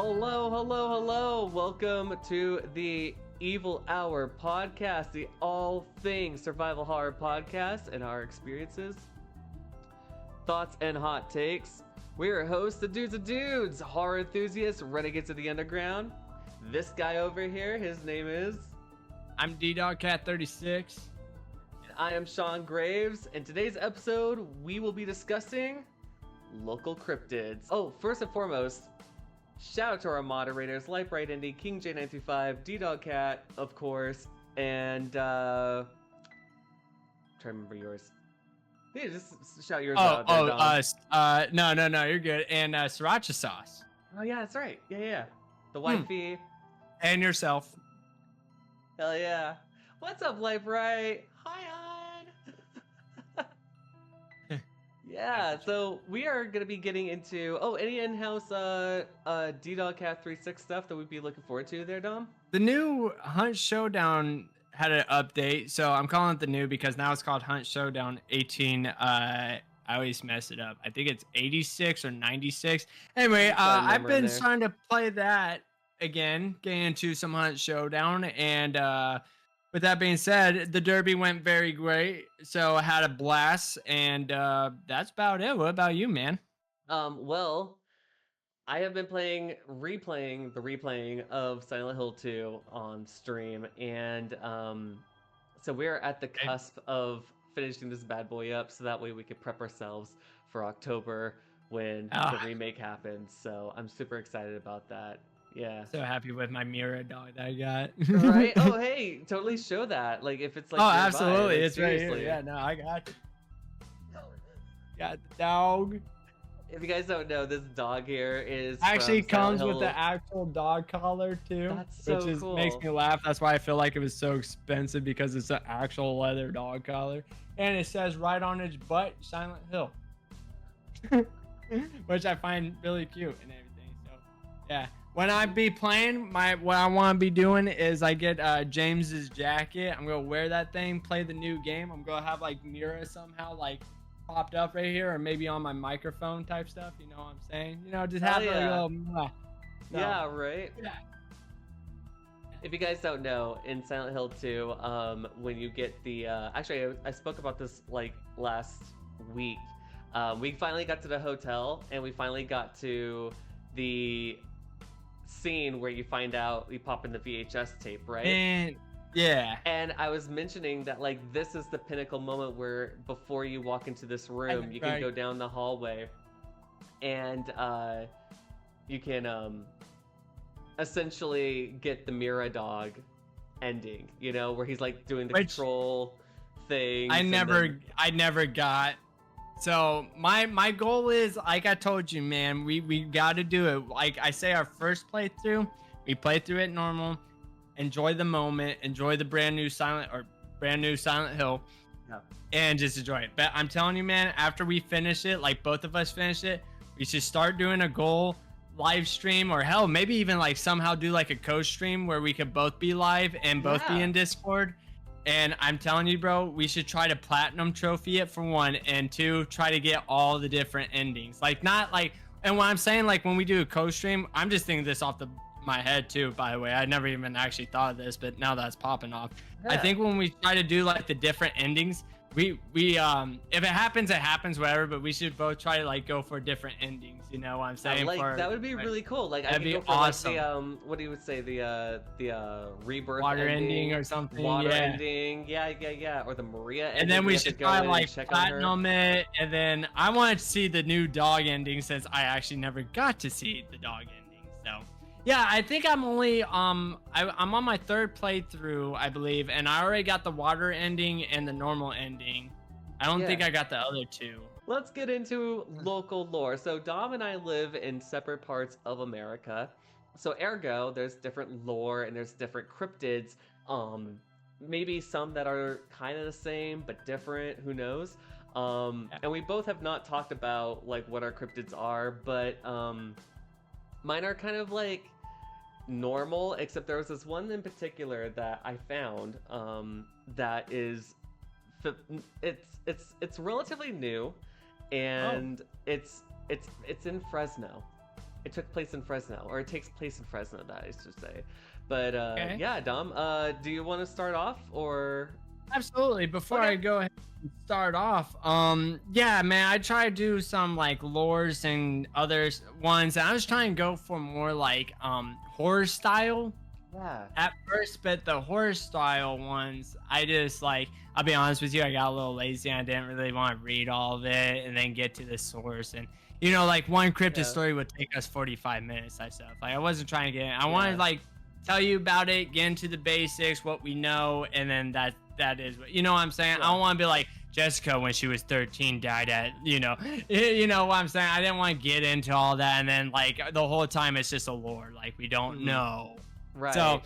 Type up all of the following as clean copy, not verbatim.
Hello, hello, hello. Welcome to the Evil Hour podcast, the all things survival horror podcast and our experiences, thoughts, and hot takes. We're hosts, the Dudes of Dudes, horror enthusiasts, renegades of the underground. This guy over here, his name is... I'm DDogCat36. And I am Sean Graves. In today's episode, we will be discussing local cryptids. Oh, first and foremost, shout out to our moderators, Light Bright Indy, King J935, DDogCat, of course, and try to remember yours. Yeah, just shout yours out. No, you're good. And Sriracha Sauce. Oh yeah, that's right. Yeah. The wifey. And yourself. Hell yeah. What's up, Light Bright? Hi, hon. Yeah, so we are going to be getting into, any in-house DDogCat36 stuff that we'd be looking forward to there, Dom? The new Hunt Showdown had an update, so I'm calling it the new because now it's called Hunt Showdown 18. I always mess it up. I think it's 86 or 96. Anyway, I've been trying to play that again, getting into some Hunt Showdown, and with that being said, the derby went very great, so I had a blast, and that's about it. What about you, man? Well, I have been replaying the replaying of Silent Hill 2 on stream, and so we're at the cusp of finishing this bad boy up, so that way we could prep ourselves for October when the remake happens. So I'm super excited about that. Yeah. So happy with my Mira dog that I got. Right? Oh, hey, totally show that. Like, if it's like. Oh, absolutely. Like, it's seriously. Right here. Yeah, no, I got you. Got the dog. If you guys don't know, this dog here is actually comes with the actual dog collar too. That's so cool. Makes me laugh. That's why I feel like it was so expensive, because it's an actual leather dog collar, and it says right on its butt Silent Hill, which I find really cute and everything. So yeah. When I be playing, what I want to be doing is I get James's jacket. I'm gonna wear that thing, play the new game. I'm gonna have like Mira somehow like popped up right here, or maybe on my microphone type stuff. You know what I'm saying? You know, just have a little. Yeah, right. Yeah. If you guys don't know, in Silent Hill 2, when you get the actually, I spoke about this like last week. We finally got to the hotel, and we finally got to the scene where you find out you pop in the VHS tape, right? And yeah. And I was mentioning that like this is the pinnacle moment where before you walk into this room, you can go down the hallway, and you can essentially get the Mira dog ending, you know, where he's like doing the control thing. I never got. So my goal is, like I told you, man, we got to do it. Like I say, our first playthrough, we play through it normal, enjoy the moment, enjoy the brand new Silent Hill, and just enjoy it. But I'm telling you, man, after we finish it, like both of us finish it, we should start doing a goal live stream, or hell, maybe even like somehow do like a co-stream where we could both be live and both be in Discord. And I'm telling you, bro, we should try to platinum trophy it for one, and two, try to get all the different endings. Like, not like, and when I'm saying like when we do a co-stream, I'm just thinking this off my head too, by the way. I never even actually thought of this, but now that's popping off. Yeah. I think when we try to do like the different endings, we if it happens, whatever, but we should both try to like go for different endings, you know what I'm saying? That would be really cool. Like, that'd I could go for awesome. Like the what do you would say, the rebirth water ending or something, water ending, or the Maria ending. And then we should try like platinum it, and then I want to see the new dog ending, since I actually never got to see the dog ending. So yeah, I think I'm only I'm on my third playthrough, I believe, and I already got the water ending and the normal ending. I don't think I got the other two. Let's get into local lore. So Dom and I live in separate parts of America. So ergo, there's different lore and there's different cryptids. Maybe some that are kind of the same but different, who knows? And we both have not talked about like what our cryptids are, but mine are kind of like normal, except there was this one in particular that I found that is it's relatively new, and it's in Fresno. It took place in Fresno, or it takes place in Fresno, that I should say. But Okay. yeah, Dom, do you want to start off, or? Absolutely. Before Okay. I go ahead and start off, yeah, man, I try to do some like lores and other ones. And I was trying to go for more like horror style Yeah. at first, but the horror style ones, I just like, I'll be honest with you, I got a little lazy and I didn't really want to read all of it and then get to the source. And you know, like one cryptid Yeah. story would take us 45 minutes type stuff. Like I wasn't trying to get in. I wanted Yeah. to like tell you about it, get into the basics, what we know, and then that is what, you know what I'm saying? Yeah. I don't want to be like Jessica when she was 13 died at, you know what I'm saying? I didn't want to get into all that and then like the whole time it's just a lore, like we don't know. Right. So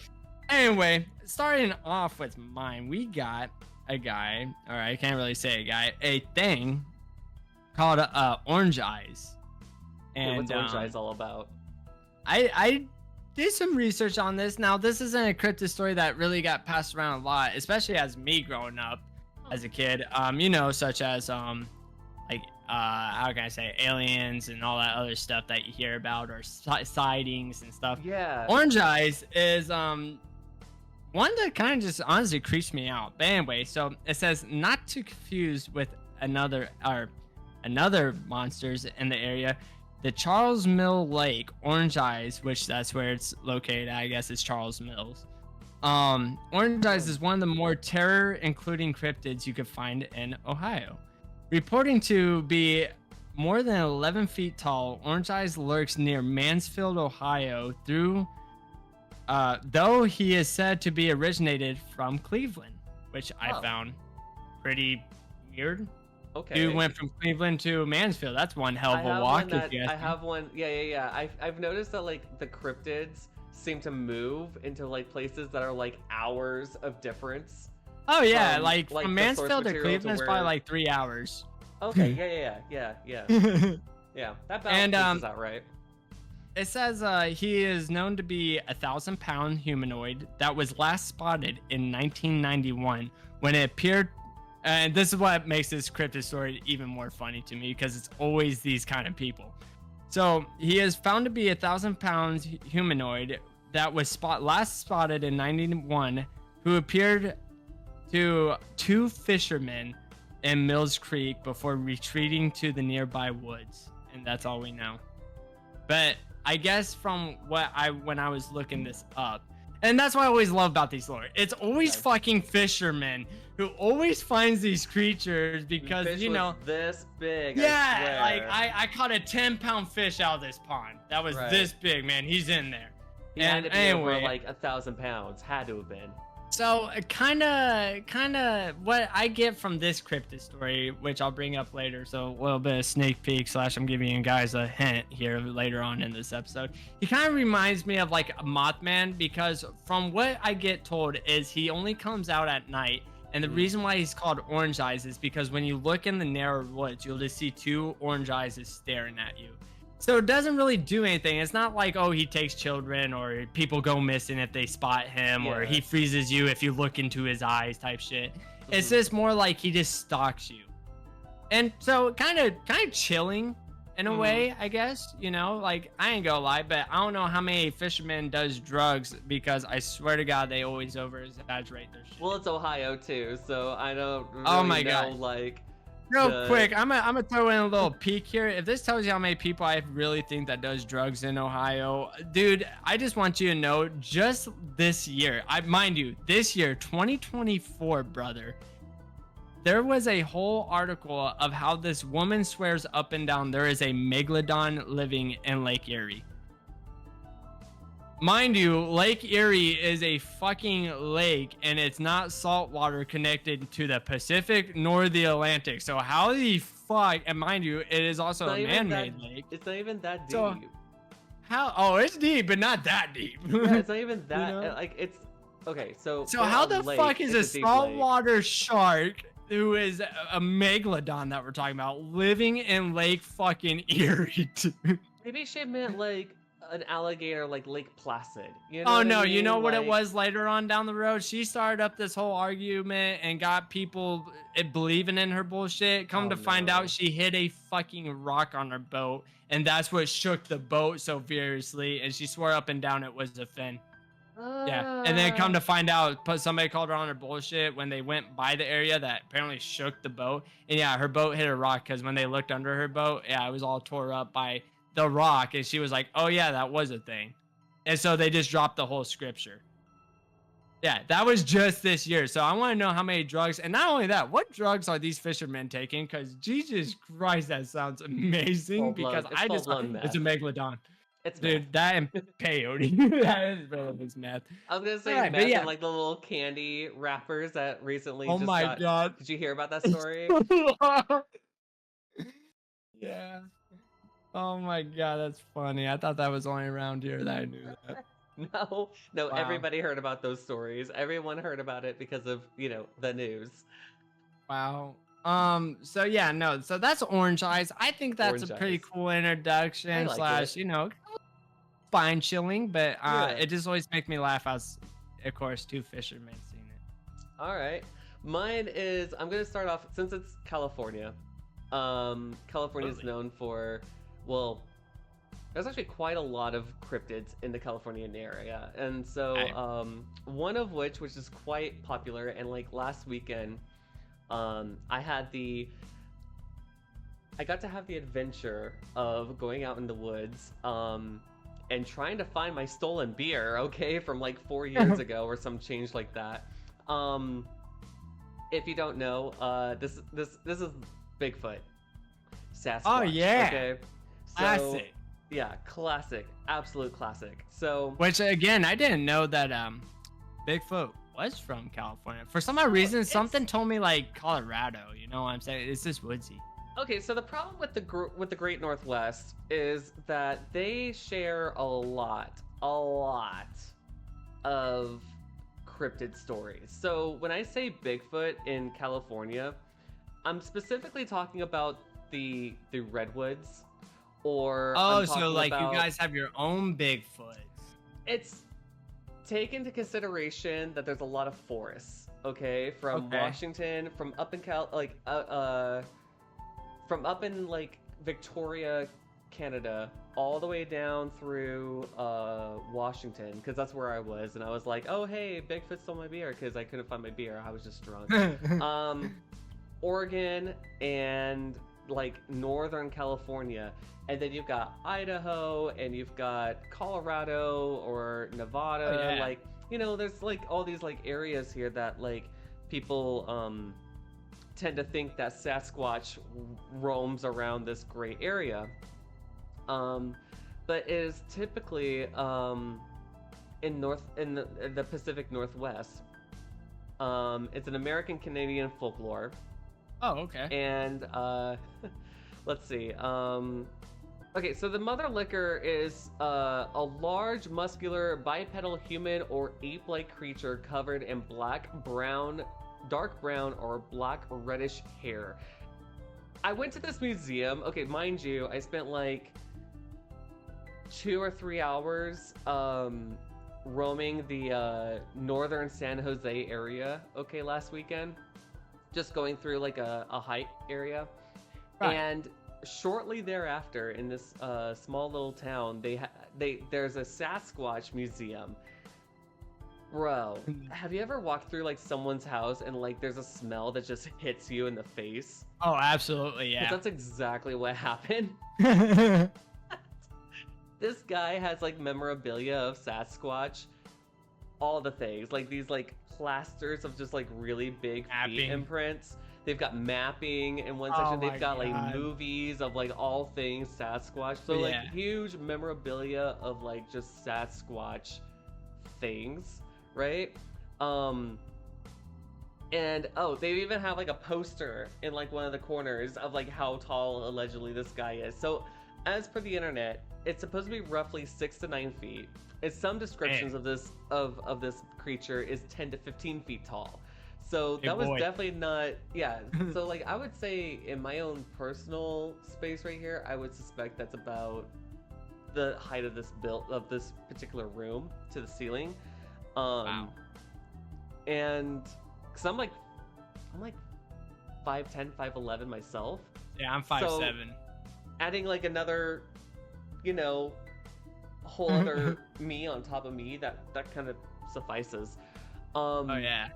anyway, starting off with mine, we got a guy, or I can't really say a guy, a thing called Orange Eyes. And what's Orange Eyes all about? I did some research on this. Now, this isn't a cryptid story that really got passed around a lot, especially as me growing up as a kid. You know, such as like how can I say, aliens and all that other stuff that you hear about, or sightings and stuff. Yeah. Orange Eyes is one that kind of just honestly creeps me out. But anyway, so it says not to confuse with another monsters in the area. The Charles Mill Lake, Orange Eyes, which that's where it's located. I guess it's Charles Mills. Orange Eyes is one of the more terror-including cryptids you could find in Ohio. Reporting to be more than 11 feet tall, Orange Eyes lurks near Mansfield, Ohio, though he is said to be originated from Cleveland, which I found pretty weird. Okay. Dude went from Cleveland to Mansfield. That's one hell of a walk. I have one. Yeah. I've noticed that like the cryptids seem to move into like places that are like hours of difference. Oh yeah, from, like the from source Mansfield to material Cleveland is where... probably like 3 hours. Okay. Yeah. Yeah. That balances out right. It says he is known to be a 1,000-pound humanoid that was last spotted in 1991 when it appeared. And this is what makes this cryptid story even more funny to me, because it's always these kind of people. So he is found to be a 1,000-pound humanoid that was last spotted in 91, who appeared to two fishermen in Mills Creek before retreating to the nearby woods. And that's all we know. But I guess from when I was looking this up, and that's what I always love about these lore. It's always fucking fishermen who always finds these creatures because, fish you know, was this big. yeah, I like I caught a 10-pound fish out of this pond. That was this big, man. He's in there. He had to be over like 1,000 pounds. Had to have been. So kind of what I get from this cryptid story, which I'll bring up later. So a little bit of sneak peek / I'm giving you guys a hint here later on in this episode. He kind of reminds me of like a Mothman, because from what I get told is he only comes out at night. And the reason why he's called Orange Eyes is because when you look in the narrow woods, you'll just see two orange eyes staring at you. So it doesn't really do anything. It's not like, oh, he takes children, or people go missing if they spot him, or he freezes you if you look into his eyes type shit. It's just more like he just stalks you. And so kind of chilling in a way, I guess, you know, like I ain't gonna lie, but I don't know how many fishermen does drugs, because I swear to God, they always over exaggerate their shit. Well, it's Ohio too, so I don't really Oh my know, God. like... Real quick, I'm gonna throw in a little peek here. If this tells you how many people I really think that does drugs in Ohio, dude, I just want you to know, just this year, mind you, this year, 2024, brother, there was a whole article of how this woman swears up and down there is a megalodon living in Lake Erie. Mind you, Lake Erie is a fucking lake, and it's not saltwater connected to the Pacific nor the Atlantic. So how the fuck, and mind you, it is also a man-made lake. It's not even that deep. So, how? Oh, it's deep, but not that deep. Yeah, it's not even that. You know? Like, it's... Okay, so... So how the lake, fuck is a deep saltwater shark, who is a megalodon that we're talking about, living in Lake fucking Erie, dude? Maybe she meant, like... an alligator like Lake Placid. You know Oh what I no, you know mean? what it Like, was later on down the road? She started up this whole argument and got people believing in her bullshit. Come oh to find out, no. she hit a fucking rock on her boat, and that's what shook the boat so furiously. And she swore up and down it was a fin. Yeah, and then come Uh, to find out, somebody called her on her bullshit when they went by the area that apparently shook the boat. And yeah, her boat hit a rock because when they looked under her boat, yeah, it was all tore up by the rock. And she was like, "Oh yeah, that was a thing." And so they just dropped the whole scripture. Yeah, that was just this year. So I want to know how many drugs, and not only that, what drugs are these fishermen taking? Because Jesus Christ, that sounds amazing. full Because blown. It's I full just, blown it's a meth. megalodon. It's meth. Dude, that and peyote. That is really meth. I was gonna All say right, but meth yeah. and like the little candy wrappers that recently Oh just my got. god. Did you hear about that story? Yeah. Oh my god, that's funny. I thought that was only around here that I knew that. No, no, Wow. everybody heard about those stories. Everyone heard about it because of, the news. Wow. So yeah, no. So that's Orange Eyes. I think that's Orange a pretty Eyes. cool I introduction like slash, it. spine chilling, but Yeah. it just always make me laugh as, of course, two fishermen seen it. All right. Mine is, I'm going to start off, since it's California. California is Absolutely. known for, well, there's actually quite a lot of cryptids in the Californian area. And so, Right. one of which is quite popular, and like last weekend, I got to have the adventure of going out in the woods, and trying to find my stolen beer, okay, from like 4 years ago or some change like that. If you don't know, this is Bigfoot, Sasquatch. Oh, yeah. Okay. So, Classic. yeah, classic, absolute classic. So, Which again, I didn't know that Bigfoot was from California. For some odd reason, something told me like Colorado. You know what I'm saying? It's just woodsy. okay, so the problem with the Great Northwest is that they share a lot of cryptid stories. So when I say Bigfoot in California, I'm specifically talking about the redwoods, or Oh, I'm so talking like about, you guys have your own Bigfoot. it's take into consideration that there's a lot of forests, okay, from Okay. Washington, from up in from up in like Victoria, Canada, all the way down through Washington, because that's where I was, and I was like, oh hey, Bigfoot stole my beer, because I couldn't find my beer, I was just drunk. Oregon and like Northern California, and then you've got Idaho, and you've got Colorado or Nevada. Oh, yeah. Like, there's like all these like areas here that like people tend to think that Sasquatch roams around this gray area. But it is typically in the Pacific Northwest. It's an American Canadian folklore. Oh, okay. And let's see. Okay, so the mother liquor is a large, muscular, bipedal human or ape-like creature covered in dark brown, or black reddish hair. I went to this museum. Okay, mind you, I spent like 2 or 3 hours roaming the northern San Jose area, okay, last weekend. Just going through like a hike area. Right. And shortly thereafter, in this small little town, there's a Sasquatch museum. Bro, have you ever walked through like someone's house and like there's a smell that just hits you in the face? Oh, absolutely, 'Cause yeah. that's exactly what happened. This guy has like memorabilia of Sasquatch, all the things, like these like plasters of just like really big feet Mapping. imprints. They've got mapping in one Oh section. my They've got like God. movies of like all things Sasquatch. So like Yeah. huge memorabilia of like just Sasquatch things, right? And they even have like a poster in like one of the corners of like how tall allegedly this guy is. So as per the internet, it's supposed to be roughly 6 to 9 feet. And some descriptions of this creature is 10 to 15 feet tall. So Hey, that was boy. definitely not, yeah. So like I would say in my own personal space right here, I would suspect that's about the height of this particular room to the ceiling. Wow. And because I'm like 5'10", 5'11" myself. Yeah, I'm 5'7". Adding like another, whole other me on top of me, that kind of suffices. Oh yeah.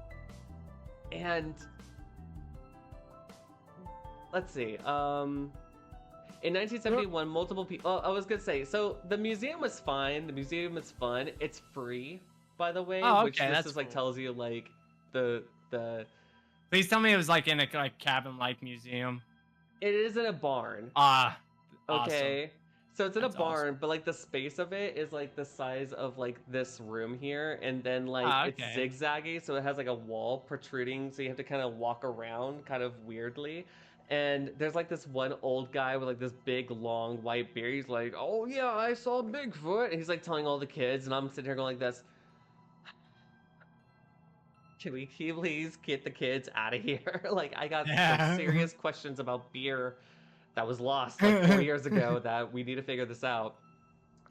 And let's see. In 1971, multiple people. Oh, I was gonna say. So the museum was fine. The museum is fun. It's free, by the way. Oh, okay, which this that's is like cool. tells you like the. Please tell me it was like in a like cabin-like museum. It is in a barn. Awesome. Okay. So it's in That's a barn, awesome. but like the space of it is like the size of like this room here, and then like it's Okay. zigzaggy, so it has like a wall protruding, so you have to kind of walk around kind of weirdly. And there's like this one old guy with like this big long white beard. He's like, "Oh yeah, I saw Bigfoot," and he's like telling all the kids, and I'm sitting here going like this. Can we please get the kids out of here? Like I got some serious questions about beer that was lost like 4 years ago that we need to figure this out.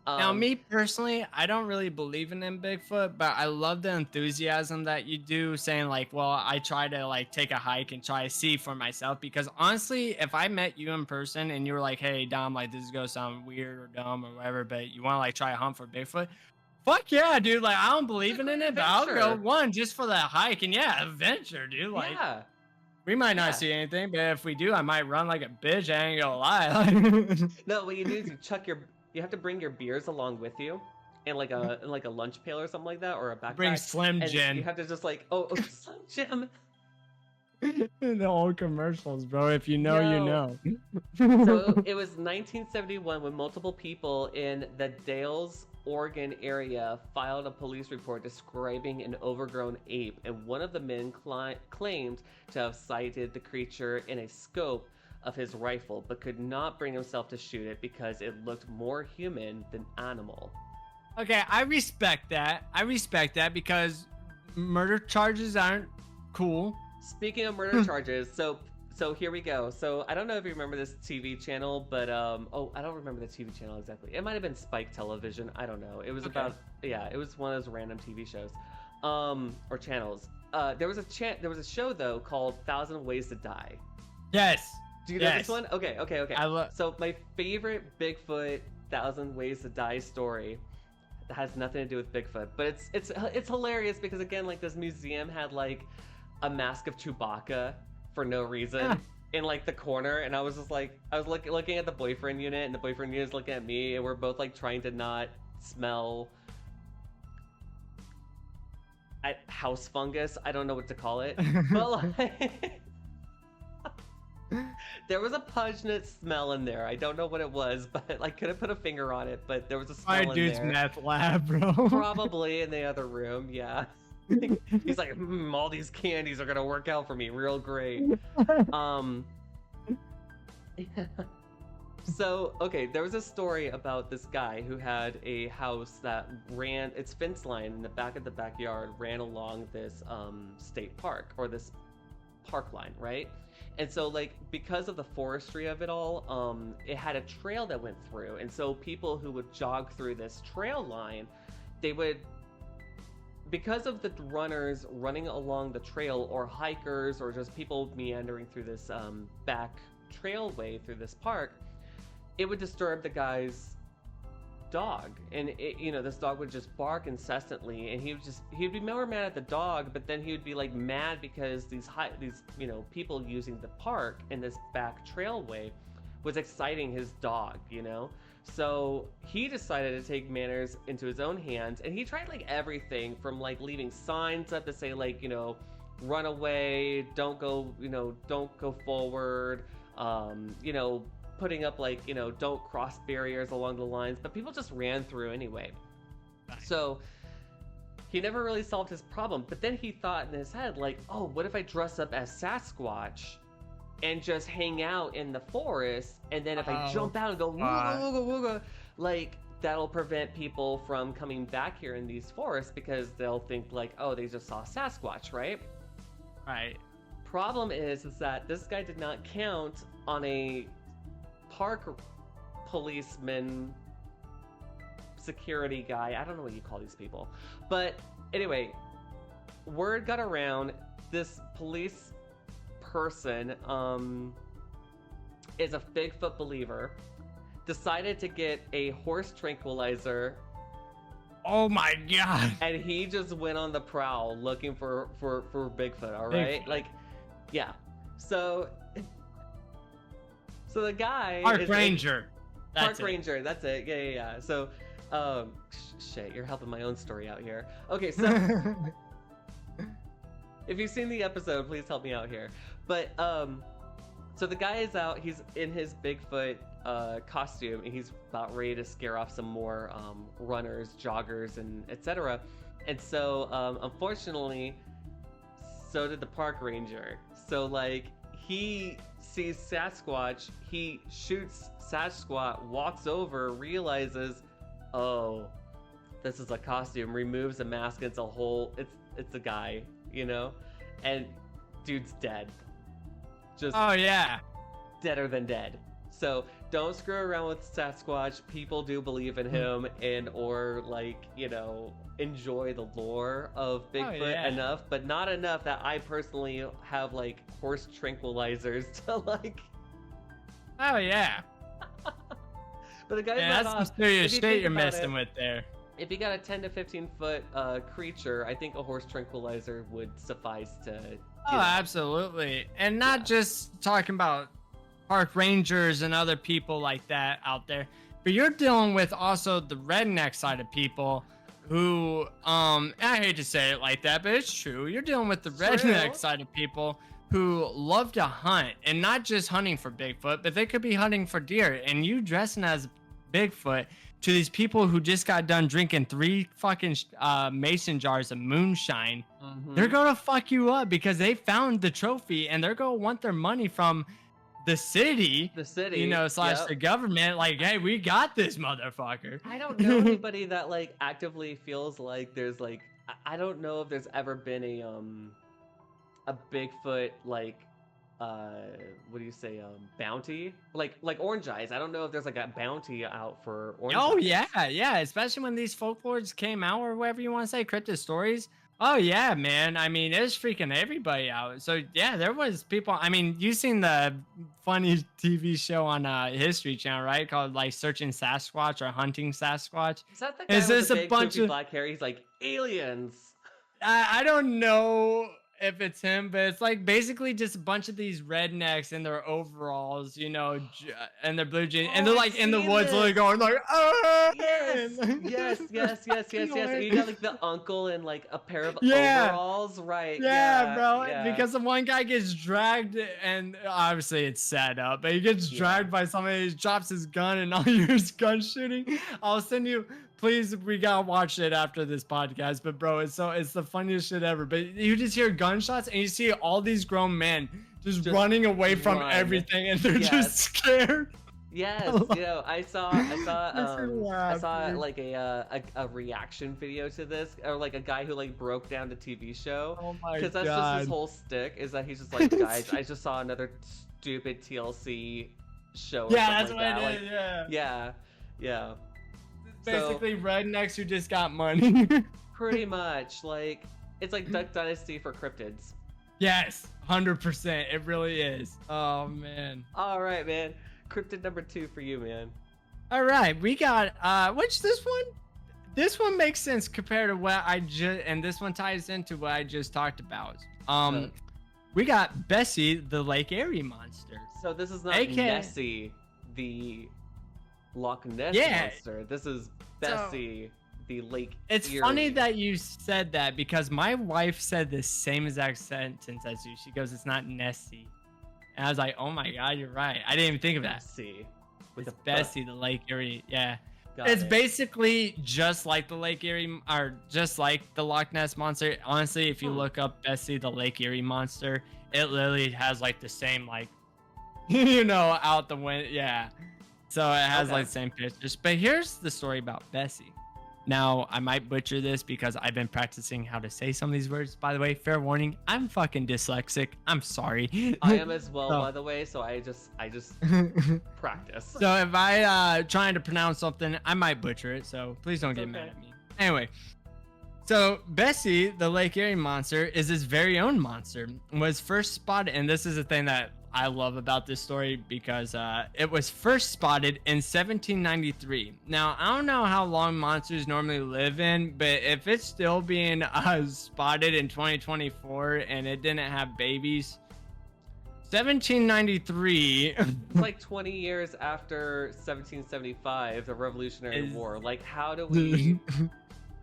Now, me personally, I don't really believe in them Bigfoot, but I love the enthusiasm that you do, saying like, well, I try to like take a hike and try to see for myself. Because honestly, if I met you in person and you were like, hey, Dom, like this is gonna sound weird or dumb or whatever, but you want to like try to hunt for Bigfoot, fuck yeah, dude. Like I don't believe in it, but I'll go one just for the hike. And yeah, adventure, dude. Like, yeah. we might not see anything, but if we do, I might run like a bitch. I ain't gonna lie. No, what you do is you have to bring your beers along with you, and like a lunch pail or something like that, or a backpack. Bring Slim and Jim. You have to just like Slim Jim. The old commercials, bro. If you know, you know. So it was 1971 when multiple people in the Dales, Oregon area filed a police report describing an overgrown ape, and one of the men claimed to have sighted the creature in a scope of his rifle, but could not bring himself to shoot it because it looked more human than animal. Okay, I respect that. I respect that because murder charges aren't cool. Speaking of murder charges, so here we go. So I don't know if you remember this TV channel, but I don't remember the TV channel exactly. It might have been Spike Television. I don't know. It was it was one of those random TV shows, or channels. There was a show though called 1,000 Ways to Die. Yes. Do you know this one? Okay. I So my favorite Bigfoot 1,000 Ways to Die story has nothing to do with Bigfoot, but it's hilarious because again, like this museum had like a mask of Chewbacca for no reason in like the corner, and I was just like, I was looking at the boyfriend unit, and the boyfriend unit is looking at me, and we're both like trying to not smell house fungus. I don't know what to call it, but like. There was a pungent smell in there. I don't know what it was, but I couldn't put a finger on it. But there was a smell in there. Dude's meth lab, bro. Probably in the other room. Yeah. He's like, all these candies are gonna work out for me real great. So okay, there was a story about this guy who had a house that ran its fence line in the back of the backyard ran along this state park, or this park line, right? And so like because of the forestry of it all, it had a trail that went through, and so people who would jog through this trail line, they would, because of the runners running along the trail, or hikers, or just people meandering through this back trailway through this park, it would disturb the guy's dog, and this dog would just bark incessantly, and he'd be more mad at the dog, but then he would be like mad because these people using the park in this back trailway was exciting his dog, so he decided to take matters into his own hands, and he tried like everything from like leaving signs up to say like run away, don't go forward, putting up like don't cross barriers along the lines, but people just ran through anyway. So he never really solved his problem, but then he thought in his head like, oh, what if I dress up as Sasquatch and just hang out in the forest, and then if I jump out and go wooga wooga wooga, like that'll prevent people from coming back here in these forests because they'll think like, oh, they just saw Sasquatch, right? Problem is that this guy did not count on a park policeman security guy. I don't know what you call these people. But anyway, word got around. This police person is a Bigfoot believer. Decided to get a horse tranquilizer. Oh my god. And he just went on the prowl looking for Bigfoot, all right? Bigfoot. Like, yeah. So the guy Park Ranger. Park Ranger, that's it. Yeah. So, shit, you're helping my own story out here. Okay, so if you've seen the episode, please help me out here. But, so the guy is out, he's in his Bigfoot costume, and he's about ready to scare off some more runners, joggers, and etc. And so, unfortunately, so did the park ranger. So, like, he sees Sasquatch, he shoots Sasquatch, walks over, realizes, oh, this is a costume, removes the mask, it's a whole, it's a guy, you know? And dude's dead. Just oh yeah, deader than dead. So don't screw around with Sasquatch. People do believe in him, and or like, you know, enjoy the lore of Bigfoot enough, but not enough that I personally have like horse tranquilizers to like. Oh yeah. But the guy's yeah, not that's off. some serious shit you're about messing with there. If you got a 10 to 15 foot creature, I think a horse tranquilizer would suffice to. Oh, absolutely. And not just talking about park rangers and other people like that out there, but you're dealing with also the redneck side of people who, I hate to say it like that, but it's true. You're dealing with the redneck side of people who love to hunt, and not just hunting for Bigfoot, but they could be hunting for deer. And you dressing as Bigfoot to these people who just got done drinking 3 fucking mason jars of moonshine, they're gonna fuck you up because they found the trophy, and they're gonna want their money from the city, you know, slash the government. Like, hey, we got this motherfucker. I don't know anybody that like actively feels like there's like, I don't know if there's ever been a Bigfoot like what do you say, bounty, like orange eyes. I don't know if there's like a bounty out for orange eyes. Yeah, especially when these folklores came out, or whatever you want to say, cryptid stories. Oh yeah, man. I mean, it's freaking everybody out. So yeah, there was people. I mean, you seen the funny TV show on History Channel, right? Called like Searching Sasquatch or Hunting Sasquatch. Is that the guy with the big poofy black hair? He's like, aliens. I don't know if it's him, but it's like basically just a bunch of these rednecks in their overalls, you know, and their blue jeans, and they're like in the woods, literally going like, oh, yes. And you got like the uncle in like a pair of overalls, right? Yeah, bro. Because the one guy gets dragged, and obviously it's set up, but he gets dragged by somebody. He drops his gun, and all you hear is gun shooting. I'll send you. Please, we gotta watch it after this podcast. But bro, it's the funniest shit ever. But you just hear gunshots, and you see all these grown men just running away from everything, and they're just scared. Yes, you know, I saw like a reaction video to this, or like a guy who like broke down the TV show. Oh my god! Because that's just his whole stick, is that he's just like, guys, I just saw another stupid TLC show. Yeah, that's like what that. it is. Yeah. Basically, rednecks who just got money. Pretty much, like it's like Duck Dynasty for cryptids. Yes, 100%. It really is. Oh man. All right, man. Cryptid number 2 for you, man. All right, we got this one makes sense compared to what I just, and this one ties into what I just talked about. We got Bessie, the Lake Erie monster. So this is not Nessie, the Loch Ness monster. This is Bessie, the Lake It's Erie. funny that you said that, because my wife said the same exact sentence as you. She goes, it's not Nessie. And I was like, oh my god, you're right. I didn't even think of that. Bessie. It's Bessie, the Lake Erie. Yeah. It's basically just like the Lake Erie, or just like the Loch Ness monster. Honestly, if you look up Bessie, the Lake Erie monster, it literally has like the same, like, you know, out the window. Yeah. So it has like the same pictures. But here's the story about Bessie. Now, I might butcher this because I've been practicing how to say some of these words. By the way, fair warning, I'm fucking dyslexic. I'm sorry. I am as well, So- by the way. So I just practice. So if I trying to pronounce something, I might butcher it. So please don't get mad okay. at me. Anyway, so Bessie, the Lake Erie monster, is his very own monster. Was first spotted, and this is the thing that I love about this story because it was first spotted in 1793. Now, I don't know how long monsters normally live in, but if it's still being spotted in 2024 and it didn't have babies, 1793. It's like 20 years after 1775, the Revolutionary War. Like, how do we?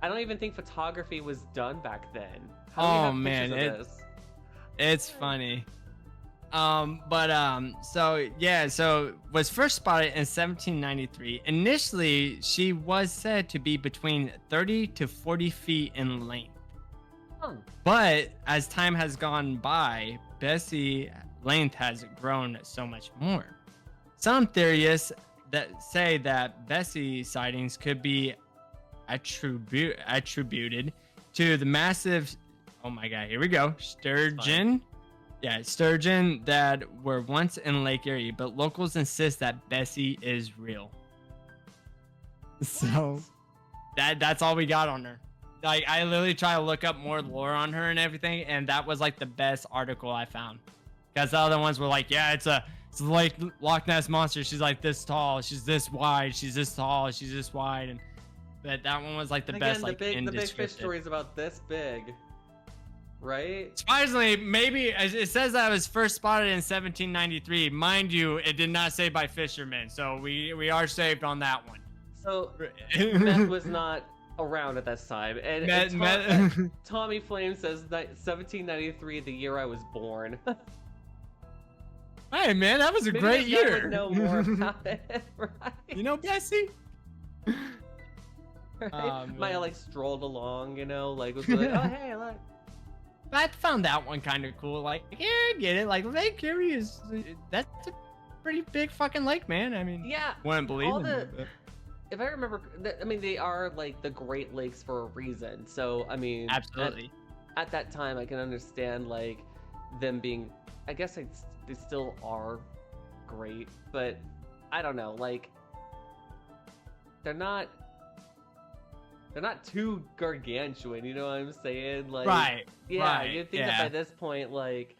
I don't even think photography was done back then. How do we have man, pictures of this? It's funny. So was first spotted in 1793. Initially, she was said to be between 30 to 40 feet in length. Oh. But as time has gone by, Bessie length has grown so much more. Some theorists that say that Bessie sightings could be attributed to the massive, oh my god, here we go, sturgeon that were once in Lake Erie, but locals insist that Bessie is real. So that's all we got on her. Like, I literally try to look up more lore on her and everything, and that was like the best article I found. Because the other ones were like, yeah, it's like Loch Ness monster. She's like this tall, she's this wide, she's this tall, she's this wide, and but that one was like the best. Like, the big fish story is about this big, right? Surprisingly, maybe it says that it was first spotted in 1793. Mind you, it did not say by fishermen, so we are saved on that one. So meth was not around at that time, and Tommy Flame says that 1793, the year I was born. Hey man, that was a Maybe great this guy year. would know more about it, right? You know, Bessie. Right? Maya like strolled along, you know, like was like, oh hey, look. I found that one kind of cool. Like, yeah, I get it. Like, Lake Erie is that's a pretty big fucking lake, man. I mean, Yeah, wouldn't believe it. if I remember, I mean, they are like the Great Lakes for a reason. So I mean, Absolutely. At that time, I can understand like them being. I guess they still are great, but I don't know. Like, they're not too gargantuan, you know what I'm saying? Like, Right. Yeah, right, you'd think that by this point, like,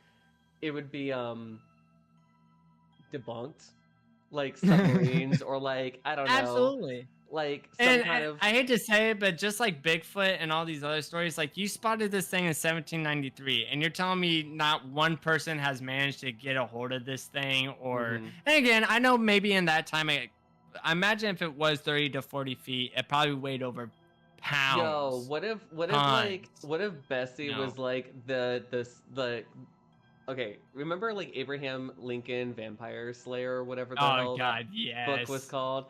it would be debunked, like submarines or like I don't know, Absolutely. like some And kind of. I hate to say it, but just like Bigfoot and all these other stories, like you spotted this thing in 1793, and you're telling me not one person has managed to get a hold of this thing, or and again, I know maybe in that time, I imagine if it was 30 to 40 feet, it probably weighed over pounds. Yo, what if Bessie was like the okay, remember like Abraham Lincoln Vampire Slayer or whatever the hell God, that yes. book was called?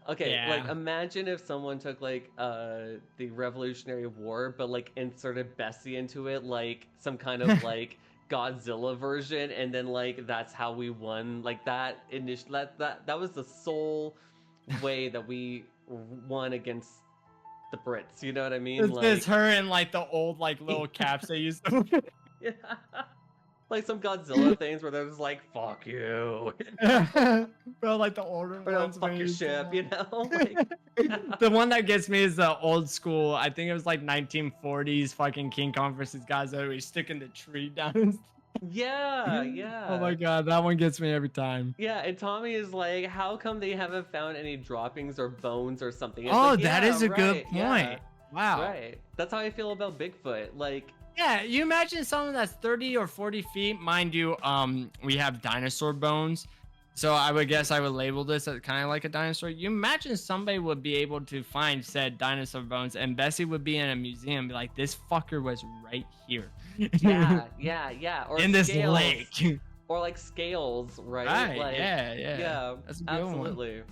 Okay, Yeah. like imagine if someone took like the Revolutionary War but like inserted Bessie into it, like some kind of like Godzilla version, and then like that's how we won. Like that that was the sole way that we won against the Brits, you know what I mean? It's her in like the old like little caps they used to wear. Yeah. Like some Godzilla things where they're just like, fuck you. Bro, like the older Or ones. fuck your ship, you know? Like, The one that gets me is the old school. I think it was like 1940s fucking King Kong versus Godzilla. He's sticking the tree down. yeah. Oh my god, that one gets me every time. Yeah, and Tommy is like, how come they haven't found any droppings or bones or something? It's Oh, like, that is a good right, point. yeah, Wow. Right. That's how I feel about Bigfoot. Like, Yeah, you imagine something that's 30 or 40 feet. Mind you, we have dinosaur bones. So I would guess I would label this as kind of like a dinosaur. You imagine somebody would be able to find said dinosaur bones, and Bessie would be in a museum and be like, this fucker was right here. yeah. Or in this scales, lake. Or like scales, right? Right, Like, yeah. That's a good absolutely. one.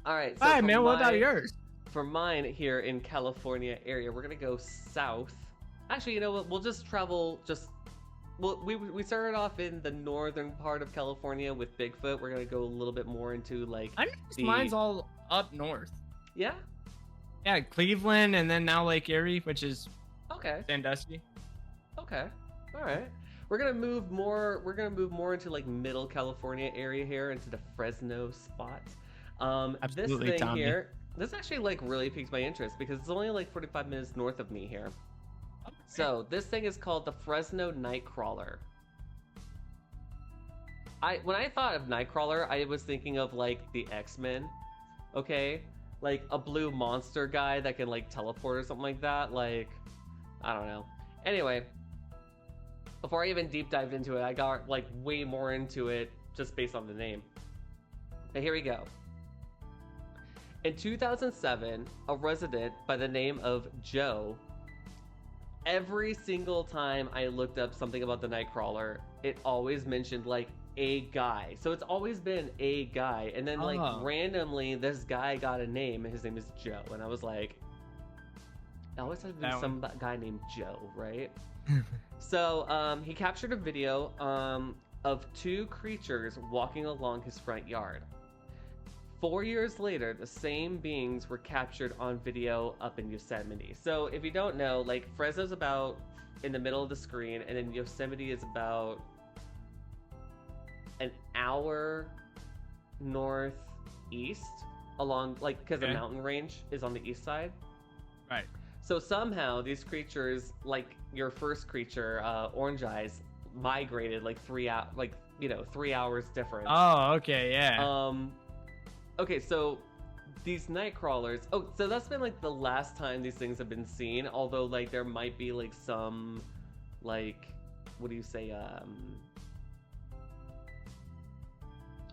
All right. So All right, for man, what about yours? For mine here in California area, we're gonna go south. Actually, you know what? We'll just travel. We started off in the northern part of California with Bigfoot. We're gonna go a little bit more into like. I noticed mine's all up north. Yeah. Yeah, Cleveland, and then now Lake Erie, which is Okay. Sandusky. Okay. All right. We're gonna move more. We're gonna move more into like Middle California area here, into the Fresno spot. This Absolutely, thing Tommy. here, this actually like really piques my interest because it's only like 45 minutes north of me here. So this thing is called the Fresno Nightcrawler. When I thought of Nightcrawler, I was thinking of like the X-Men. Okay, like a blue monster guy that can like teleport or something like that. Like, I don't know. Anyway, before I even deep dived into it, I got like way more into it just based on the name. But here we go. In 2007, a resident by the name of Joe, every single time I looked up something about the Nightcrawler, it always mentioned like a guy. So it's always been a guy. And then like randomly this guy got a name and his name is Joe. And I was like, it always has been some guy named Joe, right? So he captured a video of two creatures walking along his front yard. 4 years later, the same beings were captured on video up in Yosemite. So if you don't know, like Fresno's about in the middle of the screen, and then Yosemite is about an hour northeast along, like, because the mountain range is on the east side. Right. So somehow these creatures, like your first creature, Orange Eyes, migrated like 3 hours difference. Oh, okay, yeah. Okay, so these night crawlers. Oh, so that's been like the last time these things have been seen. Although like there might be like some, like, what do you say?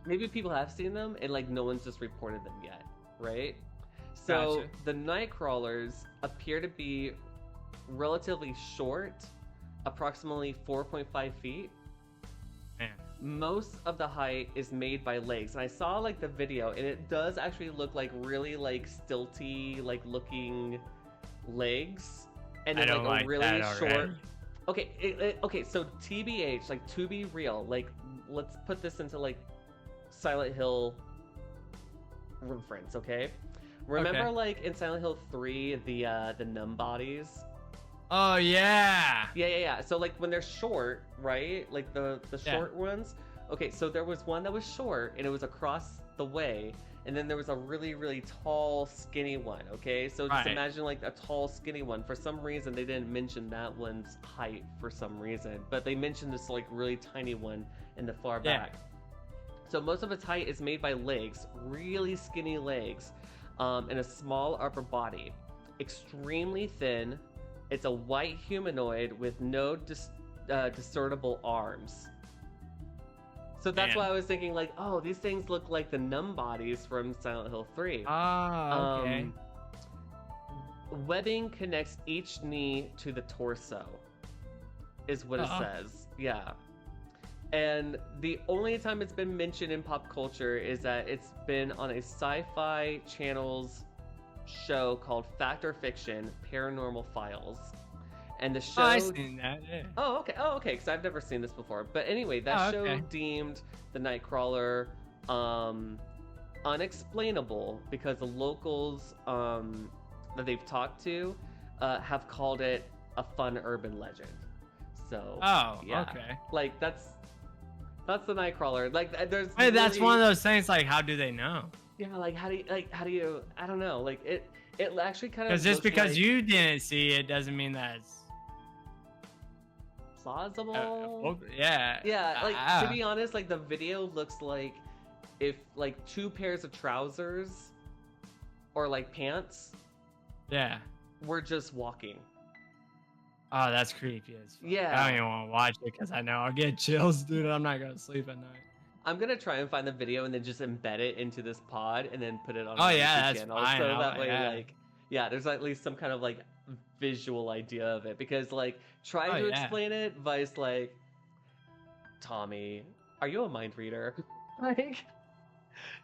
Maybe people have seen them and like no one's just reported them yet, right? So Gotcha. the night crawlers appear to be relatively short, approximately 4.5 feet. Man. Most of the height is made by legs, and I saw like the video, and it does actually look like really like stilty, like looking legs, and then like a really short. Okay, okay. So TBH, like to be real, like let's put this into like Silent Hill reference, okay? Remember, like in Silent Hill 3, the numb bodies. Oh yeah. Yeah. So like when they're short, right? Like the short ones. Okay, so there was one that was short and it was across the way, and then there was a really, really tall, skinny one. Okay, so just imagine like a tall, skinny one. For some reason, they didn't mention that one's height for some reason, but they mentioned this like really tiny one in the far back. So most of its height is made by legs, really skinny legs, and a small upper body, extremely thin. It's a white humanoid with no discernible arms. So that's why I was thinking, like, oh, these things look like the numb bodies from Silent Hill 3. Ah, okay. Webbing connects each knee to the torso, is what it says. Yeah. And the only time it's been mentioned in pop culture is that it's been on a sci-fi channel's show called Fact or Fiction: Paranormal Files, and the show. Oh, I've seen that. Yeah. Oh, okay. Because I've never seen this before. But anyway, that show deemed the Nightcrawler unexplainable because the locals that they've talked to have called it a fun urban legend. So. Oh, yeah. okay. Like that's the Nightcrawler. Like there's. Wait, that's one of those things. Like, how do they know? Yeah, like how do you I don't know, like it actually kind of, because just because you didn't see it doesn't mean that it's plausible. Yeah, like to be honest, like the video looks like if like two pairs of trousers or like pants were just walking. Oh, that's creepy as fuck. Yeah, I don't even want to watch it because I know I'll get chills, dude. I'm not gonna sleep at night. I'm gonna try and find the video and then just embed it into this pod and then put it on our YouTube channel. Fine. So that way, like, there's at least some kind of like visual idea of it. Because like trying to explain it, Vice, like, Tommy, are you a mind reader? Like,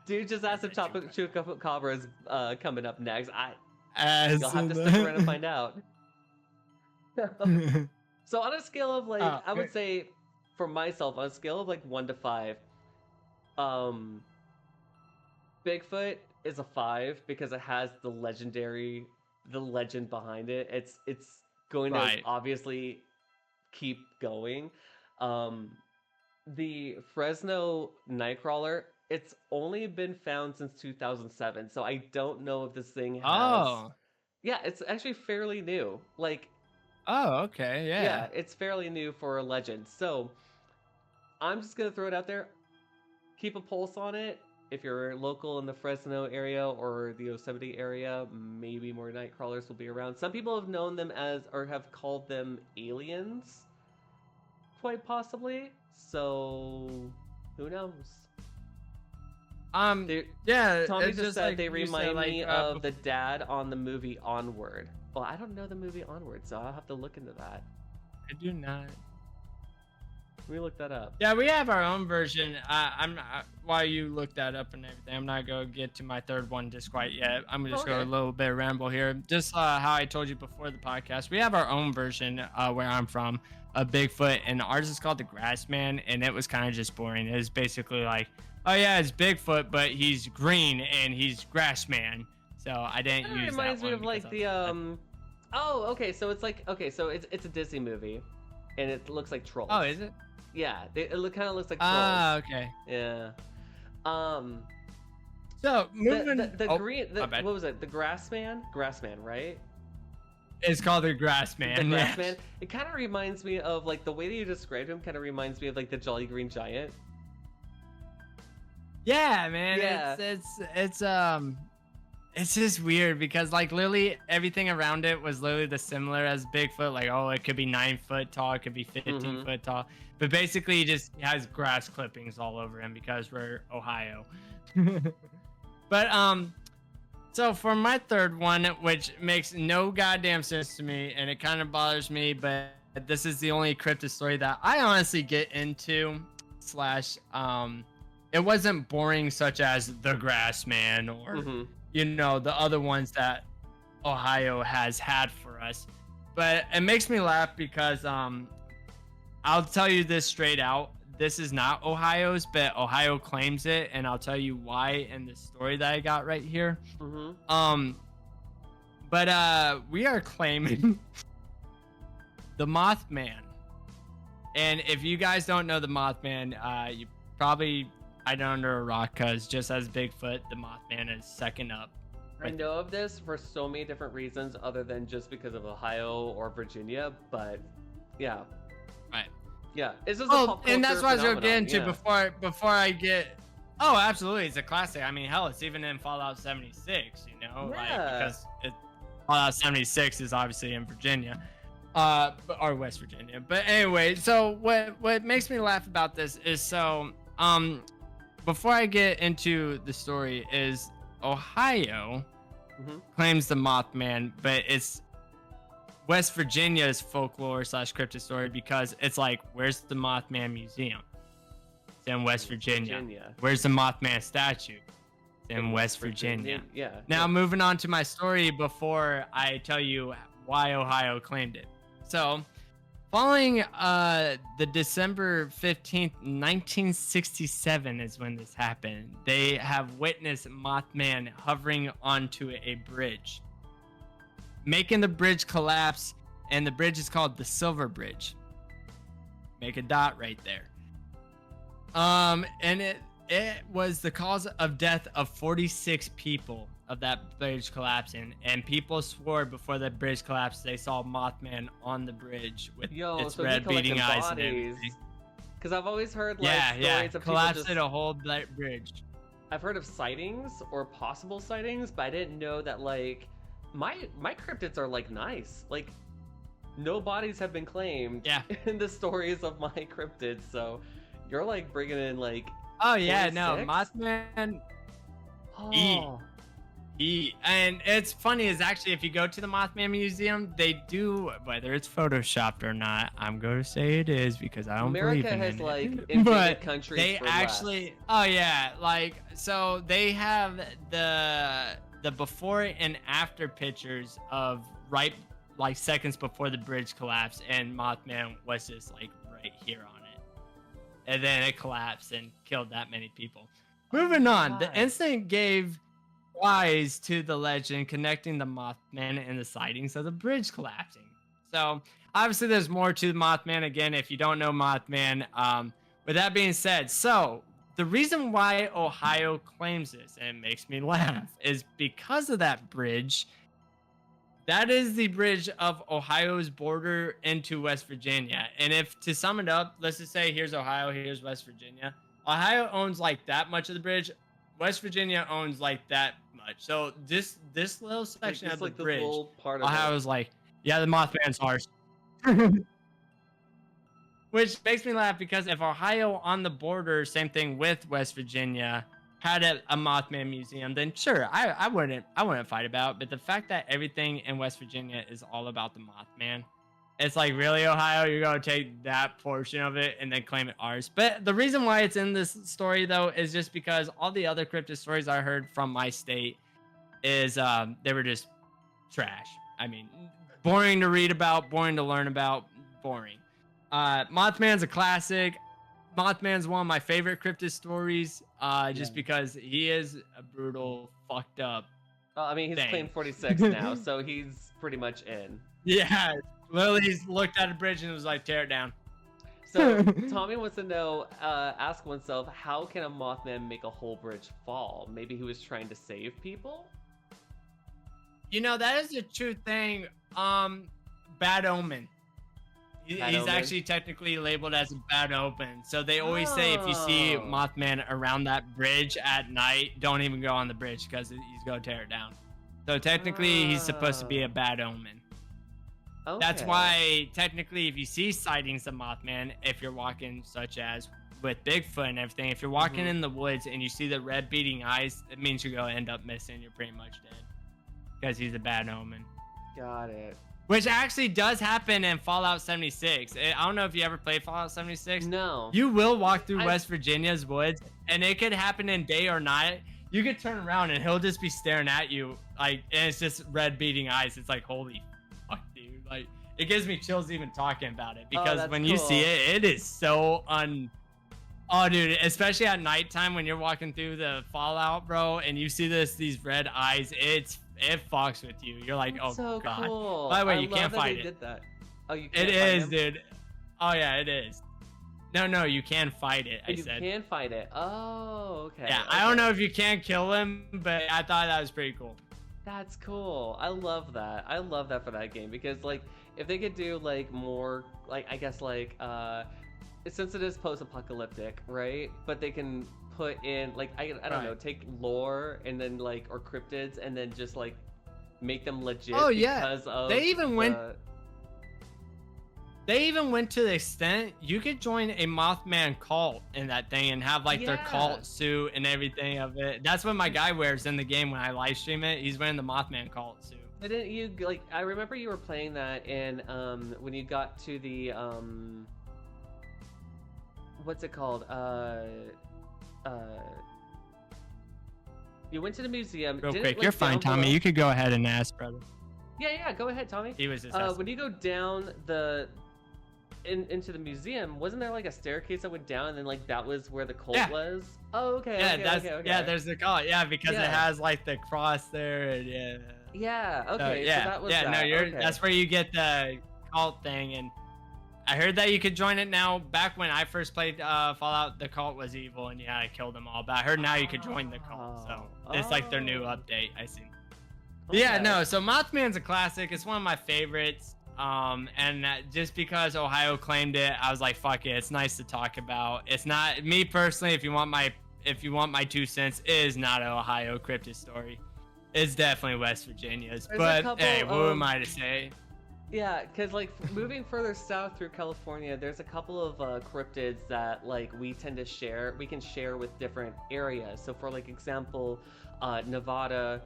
dude, just ask if Chupacabra is coming up next. You'll have to stick around and find out. So on a scale of like, I would say, for myself, on a scale of like 1 to 5. Bigfoot is a 5 because it has the legendary the legend behind it. It's going to Right. obviously keep going. Um, the Fresno Nightcrawler, it's only been found since 2007, so I don't know if this thing has. Oh. Yeah, it's actually fairly new. Like, Oh, okay. yeah, Yeah. it's fairly new for a legend. So I'm just gonna throw it out there. Keep a pulse on it. If you're local in the Fresno area or the Yosemite area, maybe more night crawlers will be around. Some people have known them as, or have called them aliens, quite possibly. So, who knows? They, Yeah. Tommy It's just just said like they you said, remind like me of the dad on the movie Onward. Well, I don't know the movie Onward, so I'll have to look into that. I do not. Let me look that up. Yeah, we have our own version. While you look that up and everything, I'm not gonna get to my third one just quite yet. I'm gonna just go a little bit ramble here. Just how I told you before the podcast, we have our own version where I'm from of Bigfoot, and ours is called the Grassman, and it was kind of just boring. It was basically like, oh yeah, it's Bigfoot, but he's green and he's Grassman. So I didn't use that. It reminds me of like the Oh, okay. So it's like so it's a Disney movie, and it looks like Trolls. Oh, is it? Yeah, it kind of looks like Trolls. Ah, okay. Yeah. So moving the green. What was it? The Grassman, right? It's called the Grassman. The Grassman. It kind of reminds me of like the way that you described him. Kind of reminds me of like the Jolly Green Giant. Yeah, man. Yeah. It's just weird because like literally everything around it was literally the similar as Bigfoot. Like, oh, it could be 9 foot tall, it could be 15 foot tall, but basically he just has grass clippings all over him because we're Ohio. But so for my third one, which makes no goddamn sense to me, and it kind of bothers me, but this is the only cryptid story that I honestly get into. It wasn't boring, such as the Grassman or the other ones that Ohio has had for us. But it makes me laugh because I'll tell you this straight out. This is not Ohio's, but Ohio claims it, and I'll tell you why in the story that I got right here. But we are claiming the Mothman. And if you guys don't know the Mothman, you probably hide under a rock, because just as Bigfoot, the Mothman is second up. I know of this for so many different reasons other than just because of Ohio or Virginia, but yeah. Right. Yeah. It's just a pop culture and that's what I was going to get into phenomenon, before I get... Oh, absolutely. It's a classic. I mean, hell, it's even in Fallout 76, you know? Yeah. Because Fallout 76 is obviously in Virginia. Or West Virginia. But anyway, so what makes me laugh about this is before I get into the story is Ohio claims the Mothman, but it's West Virginia's folklore / cryptid story, because it's like, where's the Mothman Museum? It's in West Virginia. Where's the Mothman statue? It's in West Virginia. Yeah. Now moving on to my story before I tell you why Ohio claimed it. So following the December 15th, 1967 is when this happened. They have witnessed Mothman hovering onto a bridge, making the bridge collapse, and the bridge is called the Silver Bridge. Make a dot right there. And it was the cause of death of 46 people of that bridge collapsing, and people swore before the bridge collapsed they saw Mothman on the bridge with its red beating eyes and everything. Because I've always heard stories of collapsed a whole bridge. I've heard of sightings or possible sightings, but I didn't know that my cryptids are nice. Like, no bodies have been claimed in the stories of my cryptids, so you're bringing in oh yeah, 46? No, Mothman. And it's funny is actually, if you go to the Mothman Museum, they do, whether it's photoshopped or not, I'm going to say it is because I don't believe in it. America has invaded countries they for actually so they have the before and after pictures of seconds before the bridge collapsed, and Mothman was just right here on it, and then it collapsed and killed that many people. Moving on, the incident gave rise to the legend connecting the Mothman and the sightings of the bridge collapsing. So obviously there's more to the Mothman. Again, if you don't know Mothman, with that being said, so the reason why Ohio claims this, and it makes me laugh, is because of that bridge. That is the bridge of Ohio's border into West Virginia. And if to sum it up, let's just say here's Ohio, here's West Virginia. Ohio owns like that much of the bridge. West Virginia owns like that much. So this little section of the bridge, Ohio's like, yeah, the Mothman's ours. Which makes me laugh because if Ohio on the border, same thing with West Virginia, had a Mothman museum, then sure, I wouldn't fight about it. But the fact that everything in West Virginia is all about the Mothman, it's like, really, Ohio, you're gonna take that portion of it and then claim it ours. But the reason why it's in this story though is just because all the other cryptid stories I heard from my state is they were just trash. I mean, boring to read about, boring to learn about, boring. Mothman's a classic. Mothman's one of my favorite cryptid stories, just because he is a brutal, fucked up. Well, I mean, he's claimed 46 now, so he's pretty much in. Yeah, Lily's looked at a bridge and was like, tear it down. So Tommy wants to know, ask oneself, how can a Mothman make a whole bridge fall? Maybe he was trying to save people? You know, that is a true thing. Bad omen. He's actually technically labeled as a bad omen. So they always say if you see Mothman around that bridge at night, don't even go on the bridge because he's going to tear it down. So technically he's supposed to be a bad omen. Okay. That's why technically if you see sightings of Mothman, if you're walking such as with Bigfoot and everything, if you're walking in the woods and you see the red beating eyes, it means you're going to end up missing. You're pretty much dead because he's a bad omen. Got it. Which actually does happen in Fallout 76. I don't know if you ever played Fallout 76. No. You will walk through West Virginia's woods, and it could happen in day or night. You could turn around, and he'll just be staring at you, like, and it's just red beating eyes. It's like, holy fuck, dude. Like, it gives me chills even talking about it, because when you see it, it is so Oh, dude, especially at nighttime when you're walking through the Fallout, bro, and you see these red eyes, it fucks with you. You're like, that's so god. Cool. By the way, you can't fight it. Did that. Oh, you can't. It is, dude. Oh yeah, it is. No, you can fight it. I said. You can fight it. Oh, okay. Yeah, okay. I don't know if you can kill him, but I thought that was pretty cool. That's cool. I love that. I love that for that game because, like, if they could do like more, like, I guess like since it is post-apocalyptic, right? But they can put in like I don't know, take lore and then like or cryptids and then just like make them legit. Oh yeah, because of they even went to the extent you could join a Mothman cult in that thing and have like their cult suit and everything of it. That's what my guy wears in the game when I live stream it. He's wearing the Mothman cult suit. But didn't you like? I remember you were playing that in when you got to the what's it called? You went to the museum. Real quick, you're fine, Tommy. You could go ahead and ask, brother. Yeah, go ahead, Tommy. He was just when you go down into the museum, wasn't there like a staircase that went down and then like that was where the cult was? Oh, okay. Okay. Yeah, there's the cult. Yeah, because it has like the cross there and Yeah, okay. So that was that's where you get the cult thing. And I heard that you could join it now. Back when I first played Fallout, the cult was evil, and I killed them all. But I heard now you could join the cult, so it's like their new update. I see. Okay. Yeah, no. So Mothman's a classic. It's one of my favorites. And just because Ohio claimed it, I was like, fuck it. It's nice to talk about. It's not me personally. If you want my 2 cents, it is not an Ohio cryptid story. It's definitely West Virginia's. But hey, what am I to say? Yeah, because like moving further south through California, there's a couple of cryptids that like we can share with different areas. So for like example, Nevada,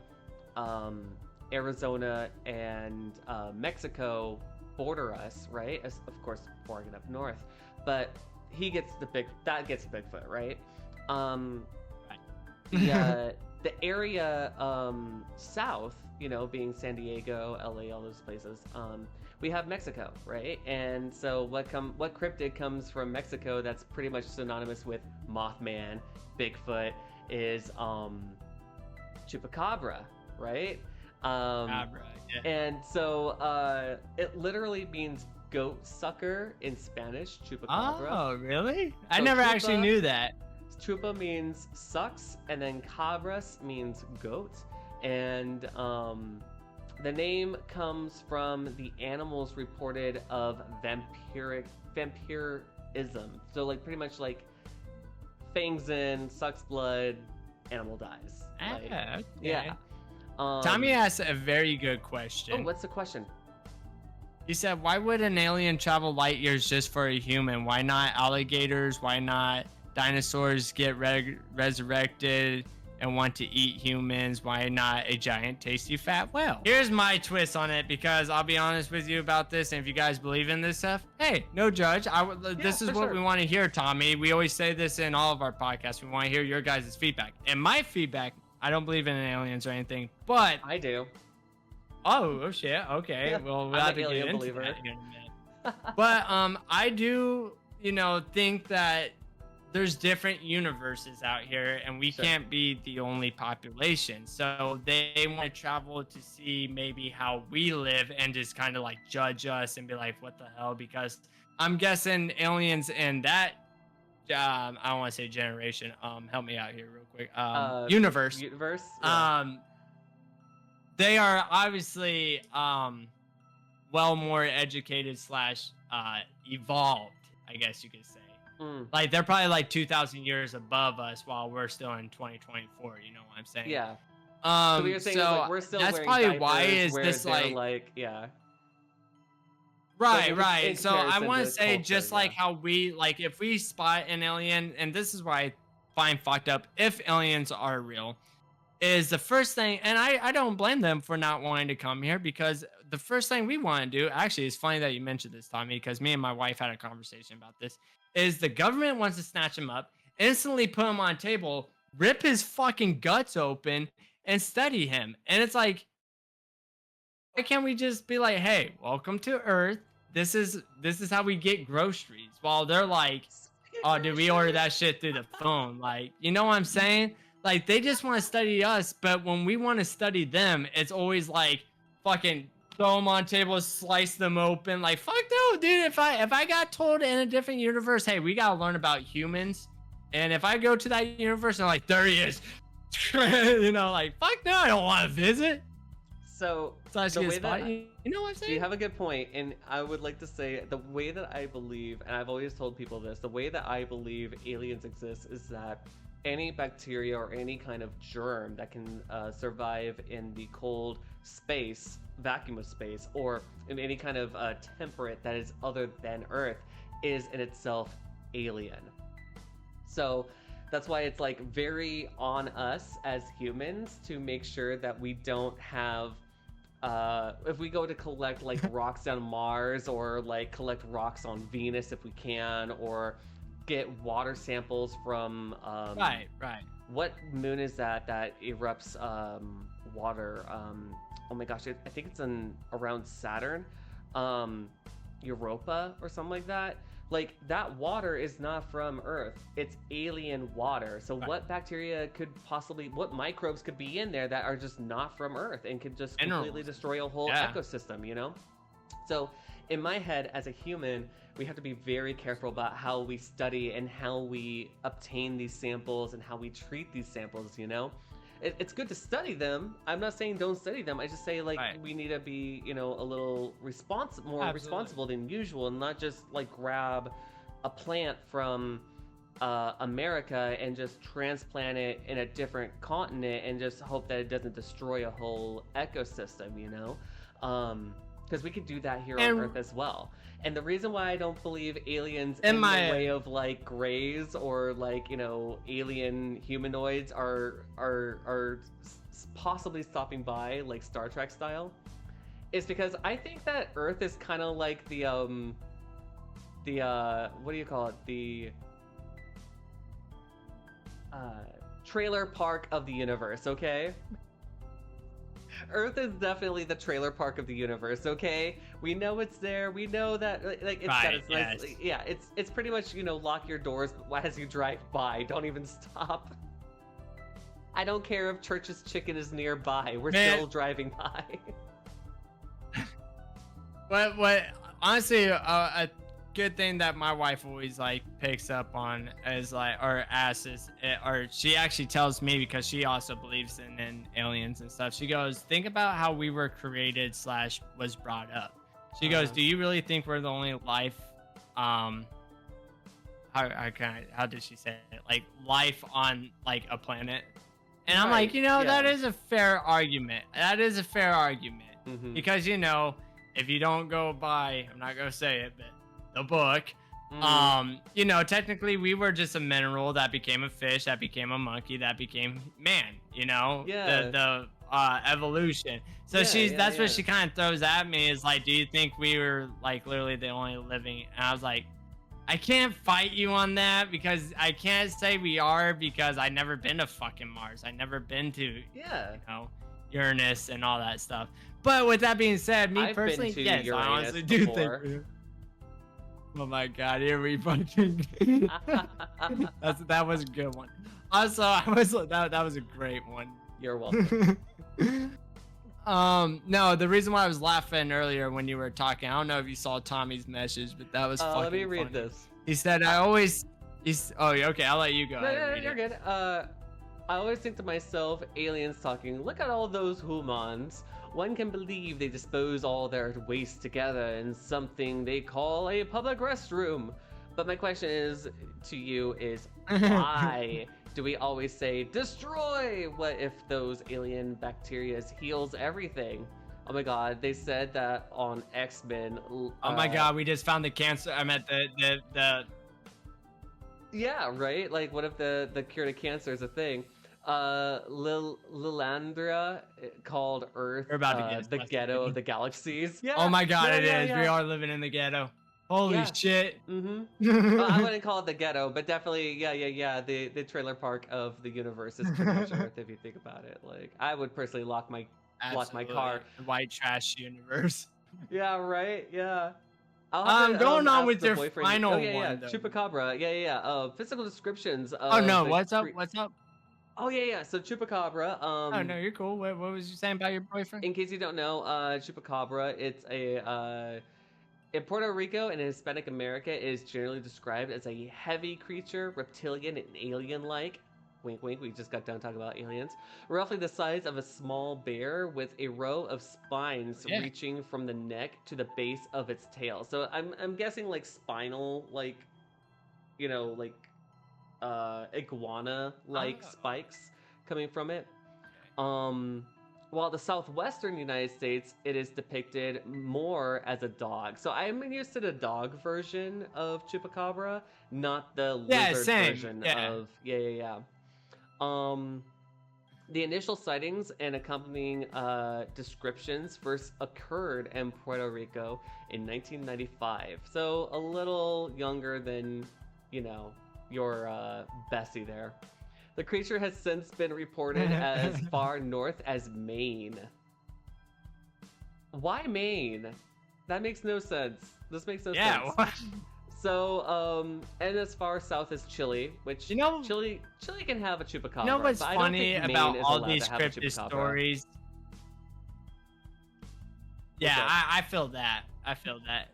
Arizona, and Mexico border us, right? As, of course, far enough north, but he gets the Bigfoot, right? The area south, being San Diego, LA, all those places, we have Mexico, right? And so what cryptid comes from Mexico that's pretty much synonymous with Mothman, Bigfoot is Chupacabra, right? Yeah. And so it literally means goat sucker in Spanish, Chupacabra. Oh, really? I So never chupa- actually knew that. Chupa means sucks, and then cabras means goat. And the name comes from the animals reported of vampirism. So like pretty much like fangs in, sucks blood, animal dies. Like, Okay. yeah. Tommy asked a very good question. Oh, what's the question? He said, why would an alien travel light years just for a human? Why not alligators? Why not dinosaurs get resurrected and want to eat humans? Why not a giant tasty fat whale? Here's my twist on it, because I'll be honest with you about this, and if you guys believe in this stuff, hey, no judge. This is what we want to hear, Tommy. We always say this in all of our podcasts. We want to hear your guys' feedback. And my feedback, I don't believe in aliens or anything, but I do. oh shit, okay. Yeah, Well, we'll I'm have an to get alien into believer. that here in a minute. But I do, think that there's different universes out here, and we Sure. can't be the only population. So they want to travel to see maybe how we live and just kind of like judge us and be like, what the hell? Because I'm guessing aliens in that I don't want to say generation. Help me out here real quick. Universe. Universe. Yeah. They are obviously well more educated / evolved, I guess you could say. Like they're probably like 2,000 years above us while we're still in 2024. You know what I'm saying? Yeah. So what you're saying is like we're still that's wearing probably diapers why is where this they're like yeah. right, in right. So I comparison want to to say culture, just like yeah. how we like if we spot an alien, and this is why I find fucked up if aliens are real, is the first thing, and I don't blame them for not wanting to come here, because the first thing we want to do, actually, it's funny that you mentioned this, Tommy, because me and my wife had a conversation about this, is the government wants to snatch him up, instantly put him on a table, rip his fucking guts open, and study him. And it's like, why can't we just be like, hey, welcome to Earth. This is how we get groceries. While they're like, oh, did we order that shit through the phone? Like, you know what I'm saying? Like, they just want to study us, but when we want to study them, it's always like fucking throw them on tables, slice them open. Like, fuck no, dude. If I got told in a different universe, hey, we gotta learn about humans, and if I go to that universe and I'm like, there he is, like, fuck no, I don't want to visit. So So I the way that you know what I'm saying? you have a good point, and I would like to say the way that I believe, and I've always told people this, the way that I believe aliens exist is that any bacteria or any kind of germ that can survive in the cold space, vacuum of space, or in any kind of temperate that is other than Earth is in itself alien. So that's why it's like very on us as humans to make sure that we don't have if we go to collect like rocks on Mars, or like collect rocks on Venus if we can, or get water samples from right. what moon is that erupts water? Oh my gosh, I think it's around Saturn, Europa or something like that. Like, that water is not from Earth. It's alien water. So Right. what bacteria could possibly, what microbes could be in there that are just not from Earth and could just Minerals. completely destroy a whole Yeah. ecosystem, you know? So in my head, as a human, we have to be very careful about how we study and how we obtain these samples and how we treat these samples, you know? It's good to study them. I'm not saying don't study them. I just say, like, Right. we need to be, a little more Absolutely. responsible than usual, and not just, like, grab a plant from America and just transplant it in a different continent and just hope that it doesn't destroy a whole ecosystem, you know? Because we could do that here on Earth as well. And the reason why I don't believe aliens in the way of like grays or like, alien humanoids are possibly stopping by like Star Trek style is because I think that Earth is kind of like the what do you call it? The trailer park of the universe, okay? Earth is definitely the trailer park of the universe, okay? We know it's there. We know that, like, it's got its nice, yeah, it's pretty much, lock your doors as you drive by. Don't even stop. I don't care if Church's Chicken is nearby. We're Man. still driving by. What honestly, a good thing that my wife always like picks up on is like, or asks, or she actually tells me, because she also believes in aliens and stuff. She goes, think about how we were created / was brought up. She goes, do you really think we're the only life, how did she say it? Like life on like a planet? And I'm like, that is a fair argument. That is a fair argument. Because, if you don't go by, I'm not going to say it, but the book, technically we were just a mineral that became a fish, that became a monkey, that became man, the evolution. So that's what she kind of throws at me, is like, do you think we were like literally the only living? And I was like, I can't fight you on that, because I can't say we are, because I never been to fucking Mars. I never been to, Uranus and all that stuff. But with that being said, me personally, yes, Uranus I honestly do think. Oh my god, here we fucking. That was a good one. Also, that was a great one. You're welcome. No, the reason why I was laughing earlier when you were talking, I don't know if you saw Tommy's message, but that was fucking let me read funny. this. He said, okay, I'll let you go. No, you're good. I always think to myself, aliens talking, look at all those humans. One can believe they dispose all their waste together in something they call a public restroom. But my question is to you is, why do we always say destroy? What if those alien bacteria heals everything? Oh my god, they said that on X-Men. Oh my god, we just found the cancer. I meant the Yeah, right? Like, what if the cure to cancer is a thing? Lilandra called Earth the ghetto of the galaxies. Yeah. Oh my god, it is. We are living in the ghetto. Holy shit. Well, I wouldn't call it the ghetto, but definitely, the trailer park of the universe is pretty much Earth if you think about it. Like, I would personally lock my car. The white trash universe. Yeah, right. Yeah. Going on with your final one. Though. Chupacabra. Physical descriptions. Oh no, what's up? Oh yeah. So Chupacabra. Oh no, you're cool. What was you saying about your boyfriend? In case you don't know, Chupacabra, it's a in Puerto Rico and in Hispanic America, it is generally described as a heavy creature, reptilian and alien-like. Wink, wink. We just got done talking about aliens. Roughly the size of a small bear, with a row of spines reaching from the neck to the base of its tail. So I'm guessing like spinal, like iguana-like spikes coming from it. While the southwestern United States, it is depicted more as a dog. So I'm used to the dog version of Chupacabra, not the lizard version of the initial sightings and accompanying descriptions first occurred in Puerto Rico in 1995. So a little younger than, your Bessie there. The creature has since been reported as far north as Maine. Why Maine? That makes no sense. This makes no sense. Yeah. So, and as far south as Chile, which Chile can have a Chupacabra. You know what's funny about all these cryptid stories? Yeah, I feel that.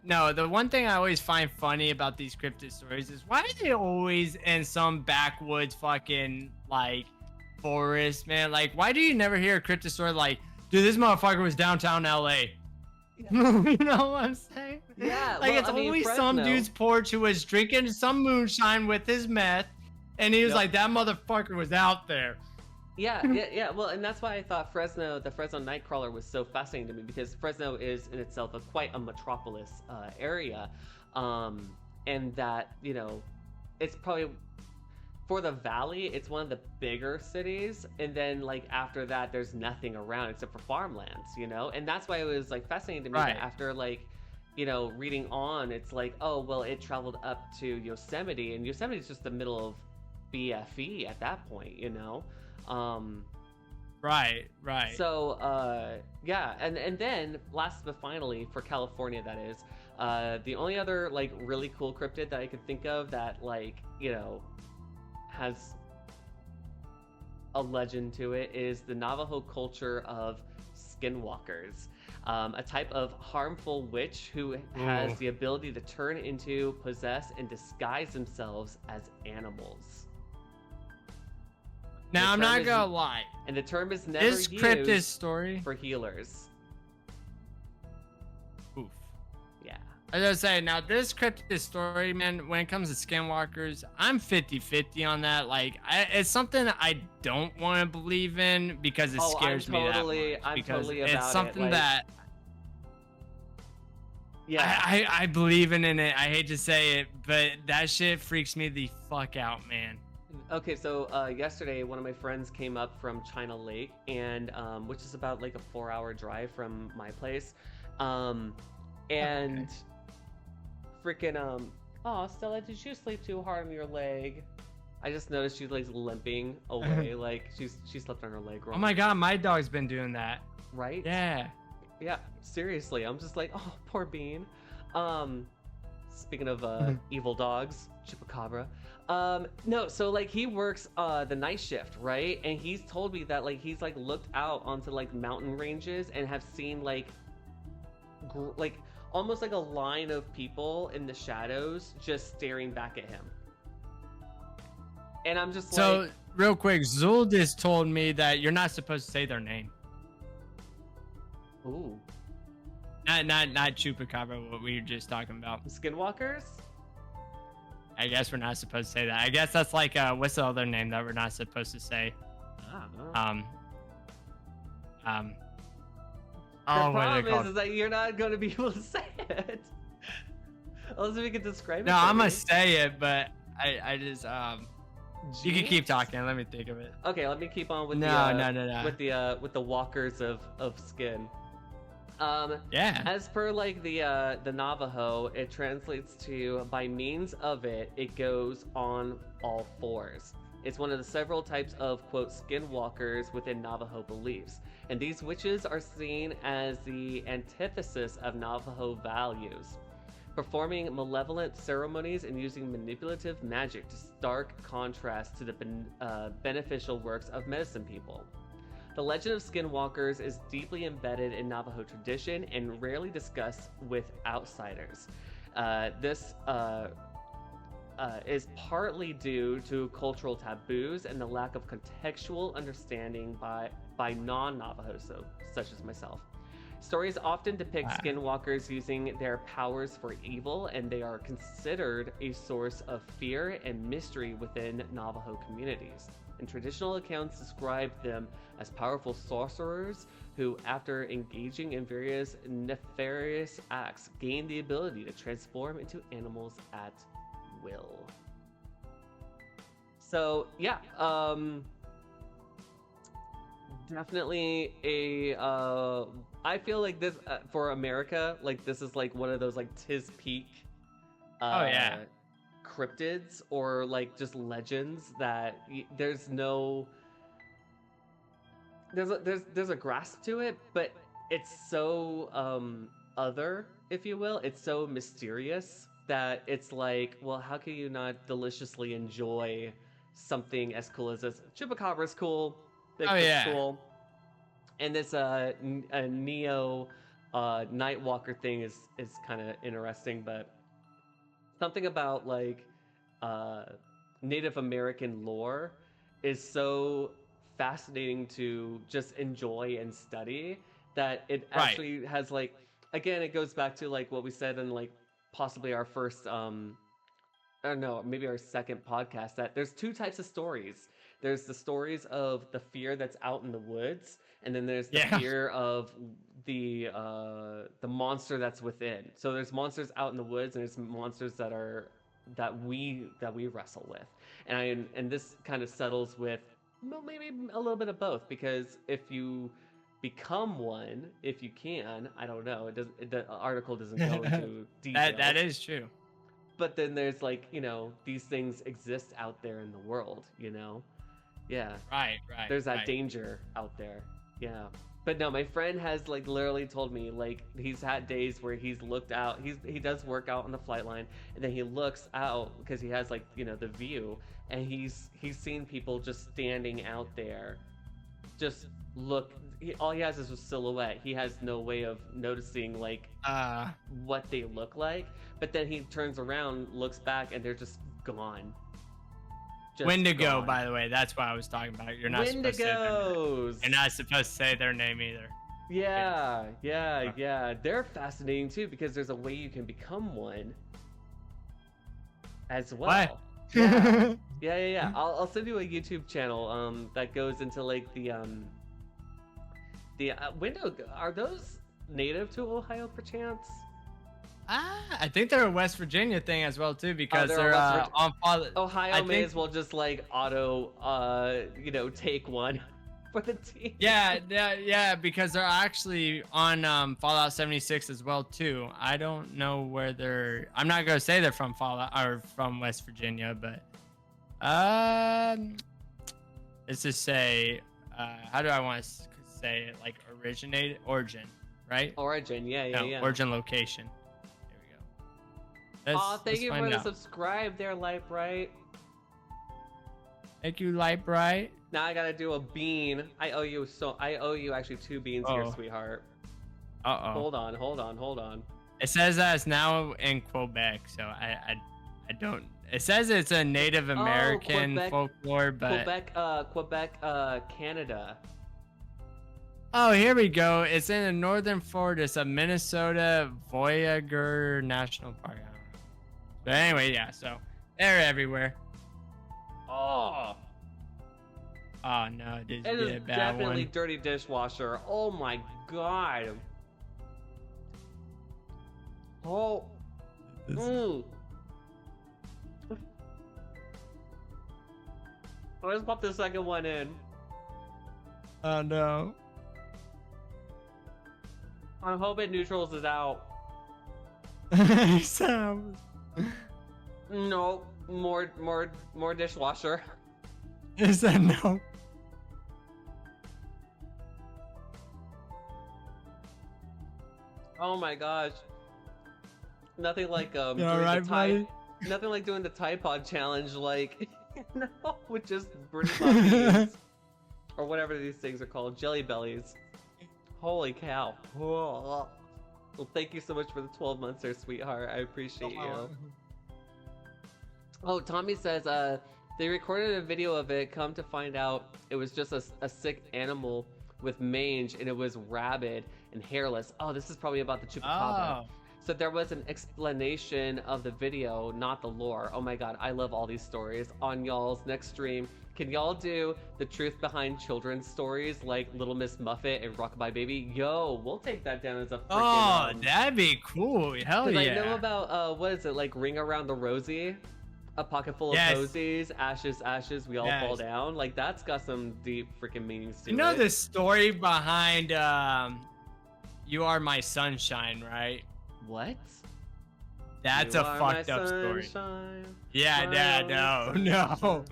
No, the one thing I always find funny about these cryptid stories is, why are they always in some backwoods fucking, like, forest, man? Like, why do you never hear a cryptid story like, dude, this motherfucker was downtown LA? Yeah. You know what I'm saying? Yeah. Like, it's always some dude's porch who was drinking some moonshine with his meth, and he was like, that motherfucker was out there. Yeah. Well, and that's why I thought the Fresno Nightcrawler was so fascinating to me, because Fresno is in itself quite a metropolis area, and that it's probably for the valley, it's one of the bigger cities, and then like after that, there's nothing around except for farmlands, and that's why it was like fascinating to me that after like reading on, it's like, oh well, it traveled up to Yosemite, and Yosemite is just the middle of BFE at that point, Right. So and then last but finally, for California, that is the only other like really cool cryptid that I could think of that like has a legend to it is the Navajo culture of skinwalkers, a type of harmful witch who has the ability to turn into, possess, and disguise themselves as animals. Now, I'm not gonna lie. And the term is never This used Cryptid story for healers. Oof. Yeah. I was gonna say, now this Cryptid story, man, when it comes to skinwalkers, I'm 50-50 on that. Like, it's something I don't want to believe in because it scares me that much. I'm Because totally about it's something like, that I believe in it. I hate to say it, but that shit freaks me the fuck out, man. Okay, so yesterday one of my friends came up from China Lake, and which is about like a 4-hour drive from my place, and freaking oh, Stella, did you sleep too hard on your leg? I just noticed she's like limping away, like she slept on her leg wrong. Oh my god, my dog's been doing that. Right? Yeah. Yeah, seriously, I'm just like, oh, poor Bean. Speaking of evil dogs, Chupacabra. No, so like he works the night shift, right? And he's told me that like he's like looked out onto like mountain ranges and have seen like like almost like a line of people in the shadows just staring back at him. And I'm just so, like, real quick, Zuldis told me that you're not supposed to say their name. ooh, Not Chupacabra, what we were just talking about. skinwalkers? I guess we're not supposed to say that. I guess that's like what's the other name that we're not supposed to say? I don't know. The problem is that you're not going to be able to say it. Unless we can describe it. No, I'm gonna say it, but I just you can keep talking. Let me think of it. Okay, let me keep on with no. with the walkers of skin. Yeah. As per like the Navajo, it translates to by means of it, it goes on all fours. It's one of the several types of, quote, skinwalkers within Navajo beliefs. And these witches are seen as the antithesis of Navajo values, performing malevolent ceremonies and using manipulative magic to stark contrast to the beneficial works of medicine people. The legend of skinwalkers is deeply embedded in Navajo tradition and rarely discussed with outsiders. This is partly due to cultural taboos and the lack of contextual understanding by non-Navajos, such as myself. Stories often depict skinwalkers using their powers for evil, and they are considered a source of fear and mystery within Navajo communities. And traditional accounts describe them as powerful sorcerers who, after engaging in various nefarious acts, gain the ability to transform into animals at will. So yeah, definitely a I feel like this for America, like this is like one of those like tis peak cryptids or like just legends that there's a grasp to it, but it's so other, if you will. It's so mysterious that it's like, well, how can you not deliciously enjoy something as cool as this? Chupacabra's cool, Bigfoot's cool, and this a Neo Nightwalker thing is kind of interesting, but something about like Native American lore is so fascinating to just enjoy and study that it actually has like, again, it goes back to like what we said in like possibly our first I don't know, maybe our second podcast, that there's two types of stories. There's the stories of the fear that's out in the woods, and then there's the fear of the monster that's within. So there's monsters out in the woods, and there's monsters that we wrestle with. And this kind of settles with, well, maybe a little bit of both, because if you become one, if you can, I don't know, the article doesn't go into details. That is true. But then there's like, you know, these things exist out there in the world, you know? Yeah. Right. There's that danger out there. Yeah. But no, my friend has like literally told me like he's had days where he's looked out. He does work out on the flight line, and then he looks out because he has like the view, and he's seen people just standing out there, just look. All he has is a silhouette. He has no way of noticing like what they look like. But then he turns around, looks back, and they're just gone. Just Wendigo, gone. by the way, that's what I was talking about. You're not supposed to say their name. Wendigos. You're not supposed to say their name either. Yeah. They're fascinating too because there's a way you can become one as well. What? Yeah. I'll send you a YouTube channel that goes into like the Wendigo. Are those native to Ohio perchance? I think they're a West Virginia thing as well too because they're on father. Ohio may as well just like auto take one for the team. Yeah, because they're actually on Fallout 76 as well too. I don't know where they're. I'm not gonna say they're from Fallout or from West Virginia, but let's just say how do I want to say it? Like origin, right? Origin, yeah. Origin location. Thank you for the subscribe there, Light Bright. Thank you, Light Bright. Now I gotta do a bean. I owe you actually 2 beans here, sweetheart. Hold on. It says that it's now in Quebec, so I don't. It says it's a Native American folklore, but Quebec, Canada. Oh, here we go. It's in the northern forest of Minnesota Voyageur National Park. But anyway, yeah, so they're everywhere. Oh no, it is a bad definitely one. dirty dishwasher. Oh my god. Oh. Let's pop the second one in. Oh no. I hope it neutrals is out. No, more dishwasher. Is that no? Oh my gosh. Nothing like nothing like doing the Tide Pod challenge like with just British beans or whatever these things are called, jelly bellies. Holy cow. Well, thank you so much for the 12 months there, sweetheart. I appreciate you. Oh, Tommy says they recorded a video of it. Come to find out, it was just a sick animal with mange, and it was rabid and hairless. Oh, this is probably about the Chupacabra. Oh. So there was an explanation of the video, not the lore. Oh my god, I love all these stories. On y'all's next stream, can y'all do the truth behind children's stories like Little Miss Muffet and Rockabye Baby? Yo, we'll take that down as a freaking... that'd be cool. Hell yeah. I know about, what is it, like Ring Around the Rosie? A pocket full of posies, ashes, we all fall down. Like, that's got some deep freaking meanings to it. You know the story behind You Are My Sunshine, right? What? That's a fucked up story. Yeah, no.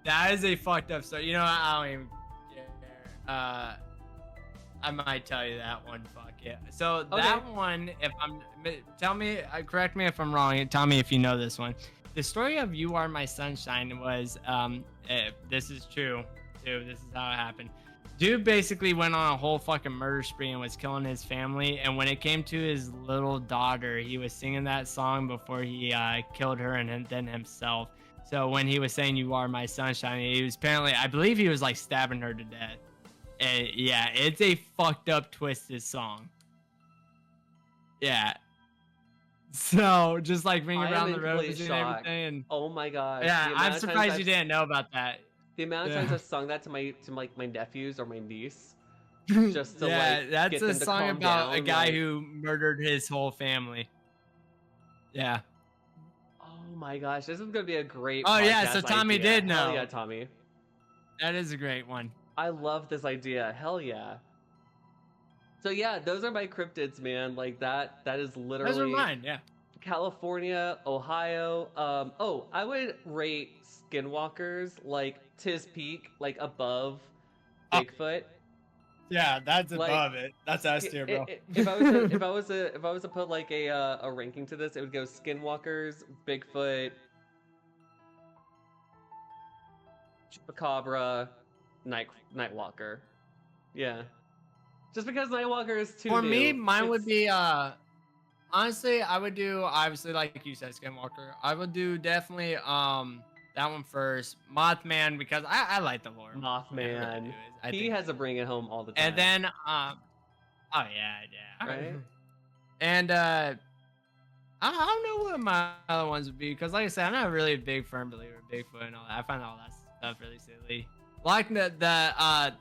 That is a fucked up story. You know what? I don't even care. I might tell you that one. Fuck yeah. So that one, correct me if I'm wrong. Tell me if you know this one. The story of You Are My Sunshine was, this is true too. This is how it happened. Dude basically went on a whole fucking murder spree and was killing his family. And when it came to his little daughter, he was singing that song before he killed her and then himself. So when he was saying "You Are My Sunshine," he was apparently, I believe he was like stabbing her to death. And yeah, it's a fucked up, twisted song. Yeah. So just like Ring Around the Roses and everything. And, oh my god. Yeah, I'm surprised you didn't know about that. The amount of times I've sung that to my nephews or my niece, just to that's get a them to song calm about down, a guy who murdered his whole family. Yeah. Oh my gosh, this is gonna be a great. Oh yeah, so Tommy did know. Hell yeah, Tommy. That is a great one. I love this idea. Hell yeah. So yeah, those are my cryptids, man. Like that is literally. Those are mine. Yeah. California, Ohio. I would rate skinwalkers like Tis Peak, like above Bigfoot. Yeah, that's Like, above it. That's S tier, bro. If I was to put like a ranking to this, it would go Skinwalkers, Bigfoot, Chupacabra, Nightwalker. Yeah, just because Nightwalker is too For new. me, mine would be honestly, I would do obviously like you said, Skinwalker. I would do definitely that one first, Mothman, because I like the lore. Mothman. I He think. has to bring it home all the time. And then oh yeah. Right? And I don't know what my other ones would be, because like I said, I'm not really a big firm believer of Bigfoot and all that. I find all that stuff really silly. Like the Loch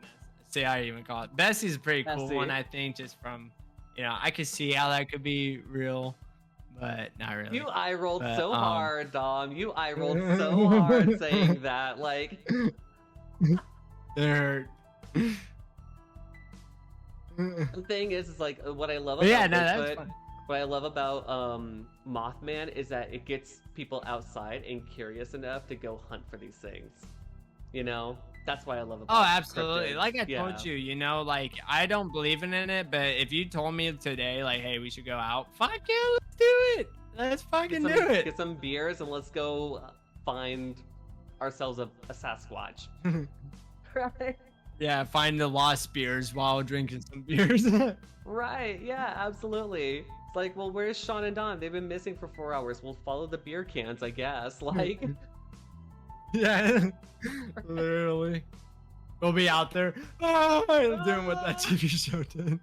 Ness. See how you even call it. Bessie's a pretty cool Bessie. one, I think, just from I could see how that could be real, but not really. You eye rolled But, so hard, Dom. You eye rolled so hard saying that. Like, It hurt. the thing is like what I love But about yeah, no, that's Bigfoot, fine. what I love about Mothman is that it gets people outside and curious enough to go hunt for these things. You know, that's why I love about Oh, absolutely. cryptids. Like I Yeah. told you, like I don't believe in it, but if you told me today, like, hey, we should go out, fuck yeah, let's do it. Let's fucking do it. Get some beers and let's go find ourselves a Sasquatch. Right? Yeah, find the lost beers while drinking some beers. Right, yeah, absolutely. It's like, well, where's Seán and Don? They've been missing for 4 hours. We'll follow the beer cans, I guess. Like, Yeah, literally. We'll be out there doing what that TV show did.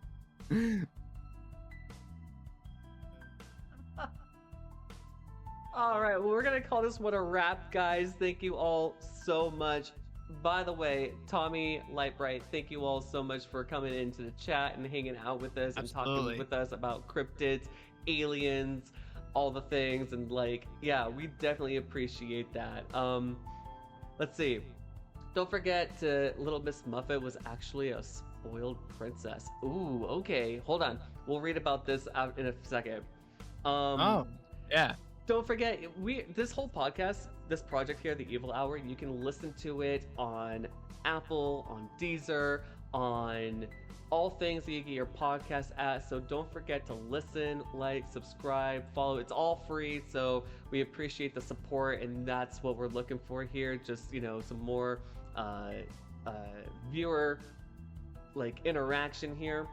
all right, well, we're gonna call this one a wrap, guys. Thank you all so much. By the way, Tommy, Lightbright, thank you all so much for coming into the chat and hanging out with us and Absolutely. talking with us about cryptids, aliens, all the things, and like, yeah, we definitely appreciate that. Let's see. Don't forget to Little Miss Muffet was actually a spoiled princess. Ooh, okay. Hold on. We'll read about this out in a second. Oh, yeah. Don't forget, this whole podcast, this project here, The Evil Hour, you can listen to it on Apple, on Deezer, on all things that you get your podcast at. So don't forget to listen, like, subscribe, follow. It's all free, so we appreciate the support, and that's what we're looking for here. Just, some more viewer interaction here.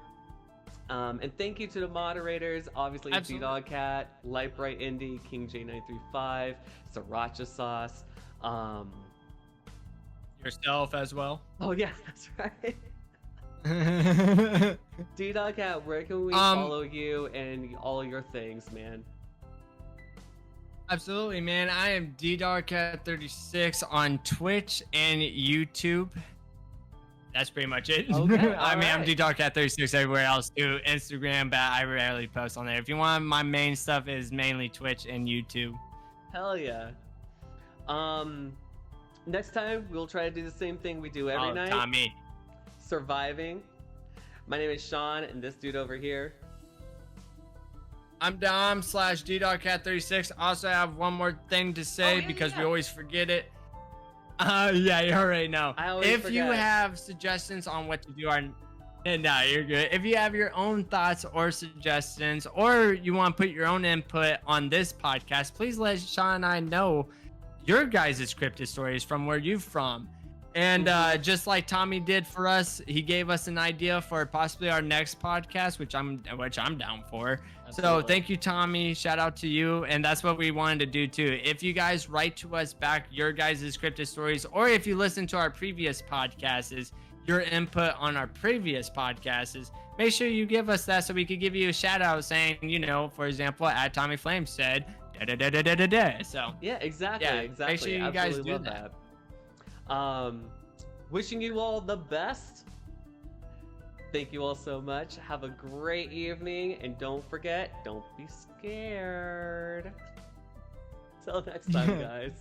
And thank you to the moderators, obviously Absolutely. G-Dog Cat, Lightbright Indie, King J935, Sriracha Sauce. Yourself as well. Oh yeah, that's right. D-Dog Cat, where can we follow you and all your things, man? Absolutely, man. I am DDarkCat36 on Twitch and YouTube. That's pretty much it. Okay, I'm right. DDarkCat36 everywhere else too. Instagram, but I rarely post on there. If you want, my main stuff is mainly Twitch and YouTube. Hell yeah. Next time we'll try to do the same thing we do every night. Tommy. Surviving. My name is Seán, and this dude over here. I'm Dom/DDarkCat36. Also, I have one more thing to say because we always forget it. Yeah, you already know. If you have suggestions on what to do, no, you're good. If you have your own thoughts or suggestions, or you want to put your own input on this podcast, please let Seán and I know your guys' cryptid stories from where you're from. And just like Tommy did for us, he gave us an idea for possibly our next podcast, which I'm down for. Absolutely. So thank you, Tommy. Shout out to you. And that's what we wanted to do too. If you guys write to us back your guys' cryptid stories, or if you listen to our previous podcasts, your input on our previous podcasts, make sure you give us that so we could give you a shout out saying, for example, at Tommy Flames said, da-da-da-da-da-da-da. So yeah, exactly. yeah, exactly. make sure you guys do that. Wishing you all the best. Thank you all so much. Have a great evening, and don't forget, don't be scared. Till next time, guys.